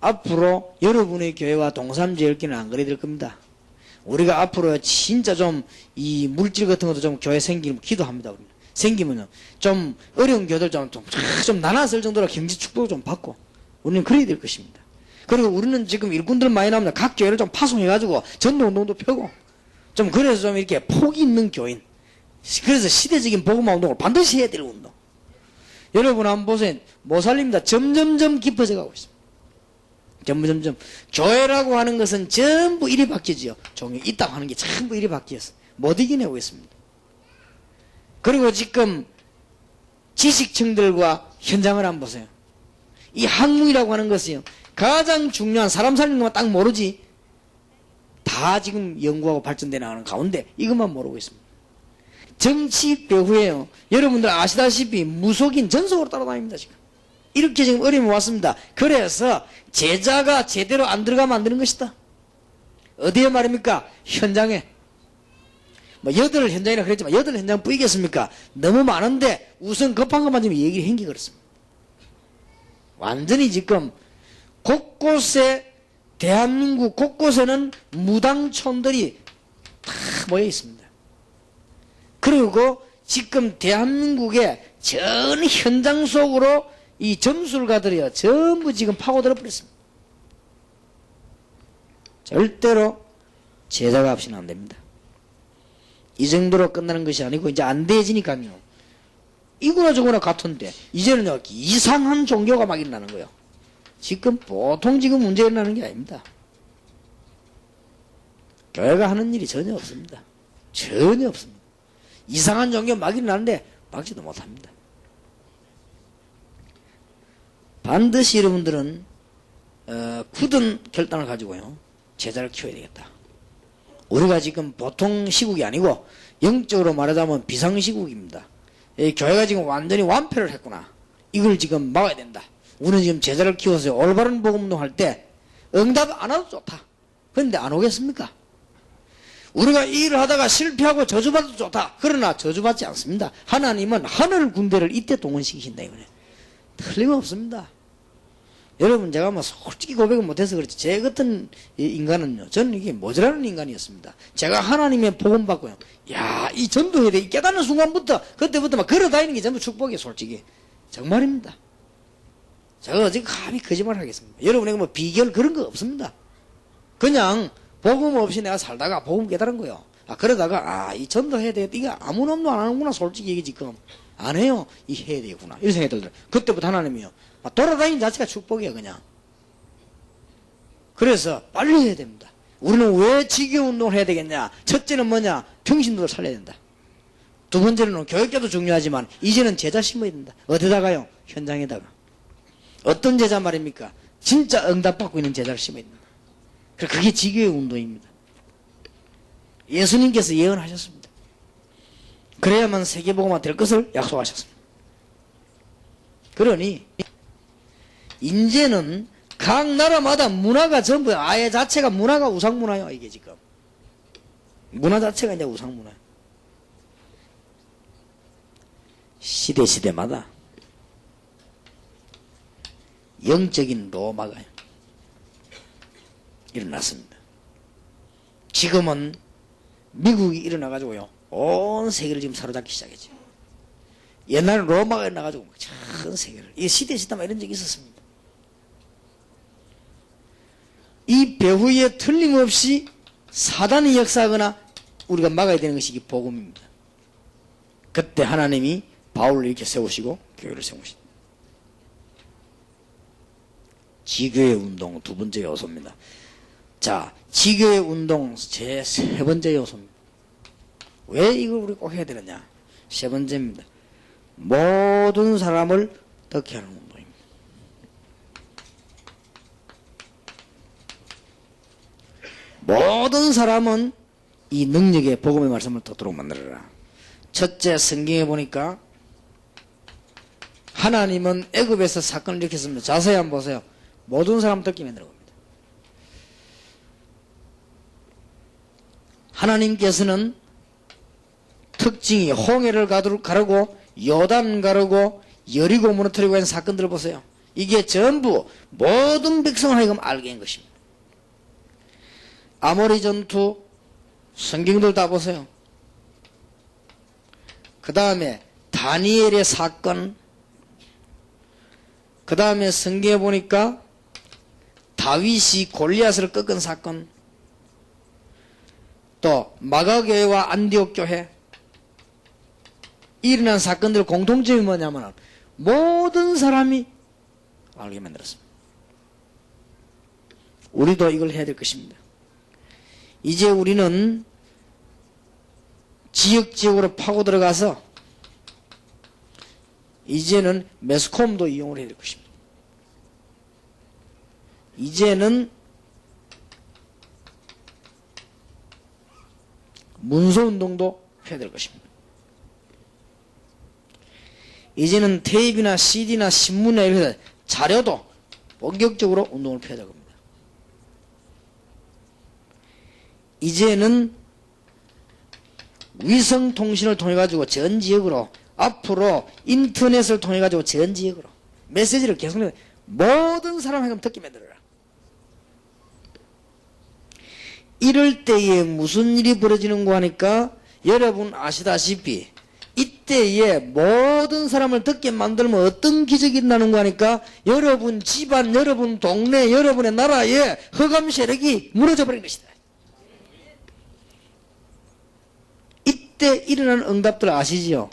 앞으로 여러분의 교회와 동삼지역기는 안 그래 될 겁니다. 우리가 앞으로 진짜 좀 이 물질 같은 것도 좀 교회 생기면 기도합니다. 우리는. 생기면요, 좀 어려운 교회들 좀 나눠서 정도로 경제 축복을 좀 받고 우리는 그래야 될 것입니다. 그리고 우리는 지금 일꾼들 많이 나옵니다. 각 교회를 좀 파송해가지고 전도운동도 펴고 좀, 그래서 좀 이렇게 폭이 있는 교인, 그래서 시대적인 복음화 운동을 반드시 해야 될 운동. 여러분 한번 보세요. 못 살립니다. 점점점 깊어져 가고 있습니다. 점점점. 교회라고 하는 것은 전부 일이 바뀌지요. 종이 있다고 하는 게 전부 일이 바뀌었어. 못 이겨내고 있습니다. 그리고 지금 지식층들과 현장을 한번 보세요. 이 학문이라고 하는 것이요, 가장 중요한, 사람 살리는 것만 딱 모르지 다 지금 연구하고 발전돼 나가는 가운데 이것만 모르고 있습니다. 정치 배후에요, 여러분들 아시다시피 무속인 전속으로 따라다닙니다. 지금 이렇게 지금 어려움이 왔습니다. 그래서 제자가 제대로 안 들어가면 안 되는 것이다. 어디에 말입니까? 현장에. 뭐 8현장이라 그랬지만 8현장 뿌이겠습니까? 너무 많은데 우선 급한 것만 좀 얘기를 행기 그렇습니다. 완전히 지금 곳곳에, 대한민국 곳곳에는 무당촌들이 다 모여 있습니다. 그리고 지금 대한민국의 전 현장 속으로 이 점술가들이요, 전부 지금 파고들어 버렸습니다. 절대로 제자가 없이는 안 됩니다. 이 정도로 끝나는 것이 아니고 이제 안 돼지니까요, 이거나 저거나 같은데 이제는요, 이상한 종교가 막 일어나는 거예요. 지금 보통 지금 문제 일어나는 게 아닙니다. 교회가 하는 일이 전혀 없습니다. 전혀 없습니다. 이상한 종교 막 일어나는데 막지도 못합니다. 반드시 여러분들은 굳은 결단을 가지고요, 제자를 키워야 되겠다. 우리가 지금 보통 시국이 아니고 영적으로 말하자면 비상시국입니다. 교회가 지금 완전히 완패를 했구나. 이걸 지금 막아야 된다. 우리는 지금 제자를 키워서 올바른 복음운동 할 때 응답 안 와도 좋다. 그런데 안 오겠습니까? 우리가 이 일을 하다가 실패하고 저주받아도 좋다. 그러나 저주받지 않습니다. 하나님은 하늘 군대를 이때 동원시키신다 이거네. 틀림없습니다. 여러분, 제가 뭐 솔직히 고백을 못해서 그렇지, 제 같은 인간은요, 저는 이게 모자라는 인간이었습니다. 제가 하나님의 복음 받고요, 야, 이 전도해야 돼, 이 깨닫는 순간부터, 그때부터 막 걸어다니는 게 전부 축복이에요. 솔직히 정말입니다. 제가 어제 감히 거짓말 하겠습니다. 여러분에게 뭐 비결 그런 거 없습니다. 그냥 복음 없이 내가 살다가 복음 깨달은 거예요. 그러다가 이 전도해야 돼, 이게 아무 놈도 안 하는구나. 솔직히 얘기 지금 안 해요. 이 해야 되겠구나, 이런 생각이 들더라고요. 그때부터 하나님이요, 돌아다니는 자체가 축복이에요. 그냥. 그래서 빨리 해야 됩니다. 우리는 왜 지교운동을 해야 되겠냐? 첫째는 뭐냐? 평신도를 살려야 된다. 두 번째는 교육자도 중요하지만 이제는 제자 심어야 된다. 어디다가요? 현장에다가. 어떤 제자 말입니까? 진짜 응답받고 있는 제자를 심어야 된다. 그게 지교의 운동입니다. 예수님께서 예언하셨습니다. 그래야만 세계복음화 될 것을 약속하셨습니다. 그러니 이제는 각 나라마다 문화가 전부, 아예 자체가 문화가 우상문화예요. 이게 지금 문화 자체가 이제 우상문화예요. 시대마다 영적인 로마가 일어났습니다. 지금은 미국이 일어나가지고요, 온 세계를 지금 사로잡기 시작했죠. 옛날에 로마가 일어나가지고 전 세계를, 이 시대마다 이런 적이 있었습니다. 이 배후에 틀림없이 사단이 역사하거나 우리가 막아야 되는 것이 이 복음입니다. 그때 하나님이 바울을 이렇게 세우시고 교회를 세우십니다. 지교의 운동 두 번째 요소입니다. 자, 지교의 운동 제 세 번째 요소입니다. 왜 이걸 우리 꼭 해야 되느냐? 세 번째입니다. 모든 사람을 덕게 하는 운동입니다. 모든 사람은 이 능력의 복음의 말씀을 듣도록 만들어라. 첫째, 성경에 보니까 하나님은 애굽에서 사건을 일으켰습니다. 자세히 한번 보세요. 모든 사람 듣게 만드는 겁니다. 하나님께서는 특징이 홍해를 가르고 요단 가르고 여리고 무너뜨리고 하는 사건들을 보세요. 이게 전부 모든 백성을 하여금 알게 한 것입니다. 아모리 전투 성경들 다 보세요. 그 다음에 다니엘의 사건, 그 다음에 성경에 보니까 다윗이 골리앗을 꺾은 사건, 또 마가교회와 안디옥 교회 일어난 사건들 공통점이 뭐냐면 모든 사람이 알게 만들었습니다. 우리도 이걸 해야 될 것입니다. 이제 우리는 지역으로 파고 들어가서 이제는 매스컴도 이용을 해야 될 것입니다. 이제는 문서운동도 해야 될 것입니다. 이제는 테이프나 CD나 신문이나 이런 자료도 본격적으로 운동을 펴야 될 겁니다. 이제는 위성통신을 통해 가지고 전 지역으로, 앞으로 인터넷을 통해 가지고 전 지역으로 메시지를 계속 내서 모든 사람에게 듣게 만들어라. 이럴 때에 무슨 일이 벌어지는가 하니까 여러분 아시다시피 이때에 모든 사람을 듣게 만들면 어떤 기적이 일어나는가 하니까 여러분 집안, 여러분 동네, 여러분의 나라에 흑암 세력이 무너져 버린 것이다. 이때 일어나는 응답들 아시지요?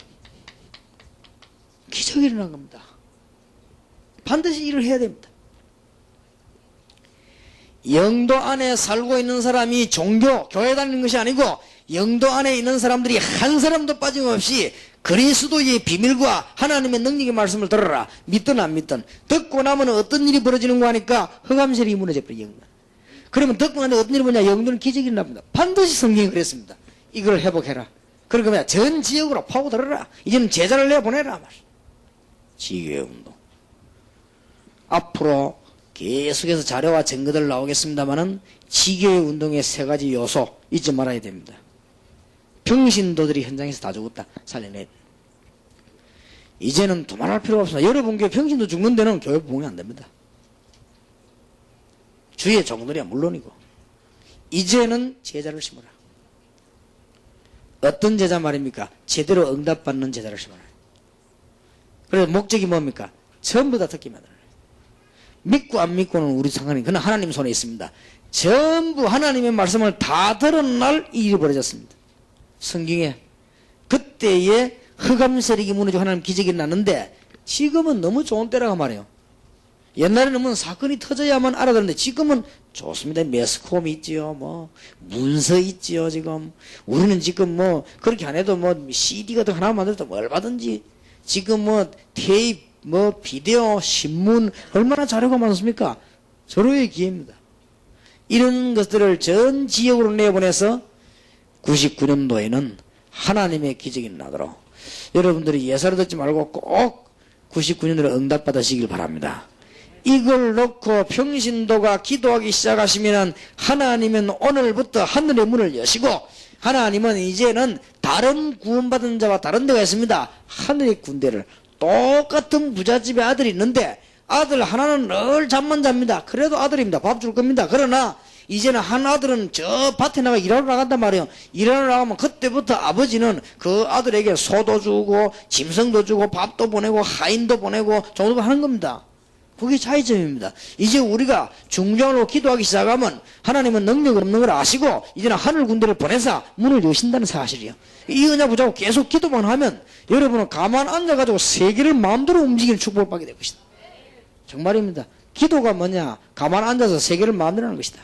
기적이 일어난 겁니다. 반드시 일을 해야 됩니다. 영도 안에 살고 있는 사람이 종교, 교회 다니는 것이 아니고 영도 안에 있는 사람들이 한 사람도 빠짐없이 그리스도의 비밀과 하나님의 능력의 말씀을 들어라. 믿든 안 믿든. 듣고 나면 어떤 일이 벌어지는가 하니까 흑암세력이 무너져 버려. 영도. 그러면 듣고 나면 어떤 일이 뭐냐? 영도는 기적이 일어납니다. 반드시 성경이 그랬습니다. 이걸 회복해라. 그러니까 뭐야? 전 지역으로 파고들어라. 이제는 제자를 내보내라. 지교의 운동. 앞으로 계속해서 자료와 증거들 나오겠습니다만은 지교의 운동의 세 가지 요소 잊지 말아야 됩니다. 평신도들이 현장에서 다 죽었다. 살려내. 이제는 두말할 필요가 없습니다. 여러분 교회 평신도 죽는 데는 교회 부흥이 안 됩니다. 주의 종들이야 물론이고. 이제는 제자를 심어라. 어떤 제자 말입니까? 제대로 응답받는 제자를 심어라. 그래서 목적이 뭡니까? 전부 다 듣기 만들어라. 믿고 안 믿고는 우리 상관이 그는 하나님 손에 있습니다. 전부 하나님의 말씀을 다 들은 날 이 일이 벌어졌습니다. 성경에 그때에 흑암 세력이 무너지고 하나님 기적이 났는데 지금은 너무 좋은 때라고 말해요. 옛날에는 뭐 사건이 터져야만 알아들었는데 지금은 좋습니다. 매스컴이 있지요. 뭐 문서 있지요. 지금 우리는 지금 뭐 그렇게 안 해도 뭐 CD 같은 거 하나 만들어도 뭐 얼마든지 지금 뭐 테이프 뭐 비디오 신문 얼마나 자료가 많습니까? 서로의 기회입니다. 이런 것들을 전 지역으로 내보내서 99년도에는 하나님의 기적이 나도록 여러분들이 예사를 듣지 말고 꼭 99년도에 응답받으시길 바랍니다. 이걸 놓고 평신도가 기도하기 시작하시면 하나님은 오늘부터 하늘의 문을 여시고 하나님은 이제는 다른 구원받은 자와 다른 데가 있습니다. 하늘의 군대를 똑같은 부잣집에 아들이 있는데 아들 하나는 늘 잠만 잡니다. 그래도 아들입니다. 밥 줄 겁니다. 그러나 이제는 한 아들은 저 밭에 나가 일하러 나간단 말이에요. 일하러 나가면 그때부터 아버지는 그 아들에게 소도 주고 짐승도 주고 밥도 보내고 하인도 보내고 정도 하는 겁니다. 그게 차이점입니다. 이제 우리가 중정으로 기도하기 시작하면 하나님은 능력 없는 걸 아시고 이제는 하늘 군대를 보내서 문을 여신다는 사실이에요. 이 은혜 붙잡고 계속 기도만 하면 여러분은 가만 앉아가지고 세계를 마음대로 움직이는 축복을 받게 될 것이다. 정말입니다. 기도가 뭐냐? 가만 앉아서 세계를 마음대로 하는 것이다.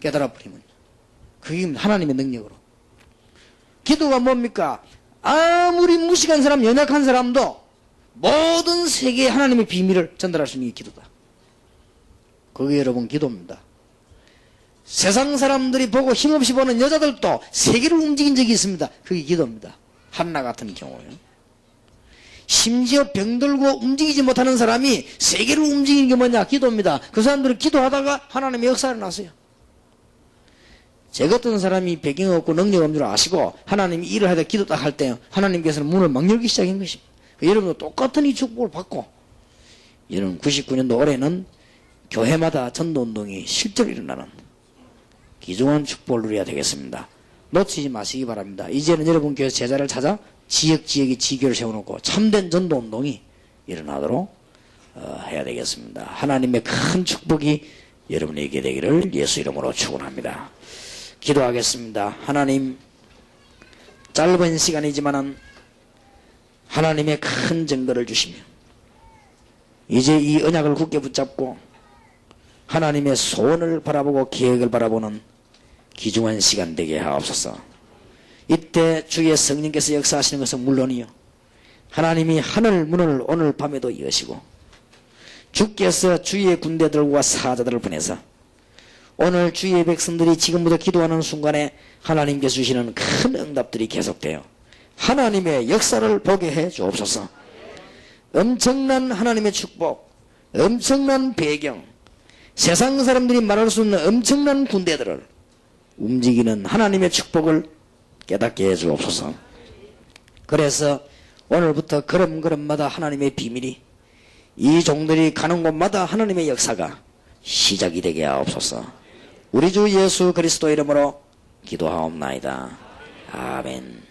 깨달아버리면. 그게 하나님의 능력으로. 기도가 뭡니까? 아무리 무식한 사람, 연약한 사람도 모든 세계에 하나님의 비밀을 전달할 수 있는 게 기도다. 그게 여러분 기도입니다. 세상 사람들이 보고 힘없이 보는 여자들도 세계를 움직인 적이 있습니다. 그게 기도입니다. 한나 같은 경우에. 심지어 병들고 움직이지 못하는 사람이 세계를 움직이는 게 뭐냐? 기도입니다. 그 사람들은 기도하다가 하나님의 역사를 났어요. 제 같은 사람이 배경 없고 능력 없는 줄 아시고 하나님이 일을 하다 기도 딱 할 때 하나님께서는 문을 막 열기 시작한 것입니다. 여러분도 똑같은 이 축복을 받고 이런 99년도 올해는 교회마다 전도운동이 실제로 일어나는 귀중한 축복을 누려야 되겠습니다. 놓치지 마시기 바랍니다. 이제는 여러분 교회 제자를 찾아 지역에 지교를 세워놓고 참된 전도운동이 일어나도록 해야 되겠습니다. 하나님의 큰 축복이 여러분에게 되기를 예수 이름으로 축원합니다. 기도하겠습니다. 하나님, 짧은 시간이지만은 하나님의 큰 증거를 주시며 이제 이 언약을 굳게 붙잡고 하나님의 소원을 바라보고 계획을 바라보는 귀중한 시간 되게 하옵소서. 이때 주의 성령께서 역사하시는 것은 물론이요, 하나님이 하늘 문을 오늘 밤에도 여시고 주께서 주의 군대들과 사자들을 보내서 오늘 주의 백성들이 지금부터 기도하는 순간에 하나님께서 주시는 큰 응답들이 계속되어 하나님의 역사를 보게 해 주옵소서. 엄청난 하나님의 축복, 엄청난 배경, 세상 사람들이 말할 수 없는 엄청난 군대들을 움직이는 하나님의 축복을 깨닫게 해 주옵소서. 그래서 오늘부터 걸음걸음마다 하나님의 비밀이, 이 종들이 가는 곳마다 하나님의 역사가 시작이 되게 하옵소서. 우리 주 예수 그리스도 이름으로 기도하옵나이다. 아멘.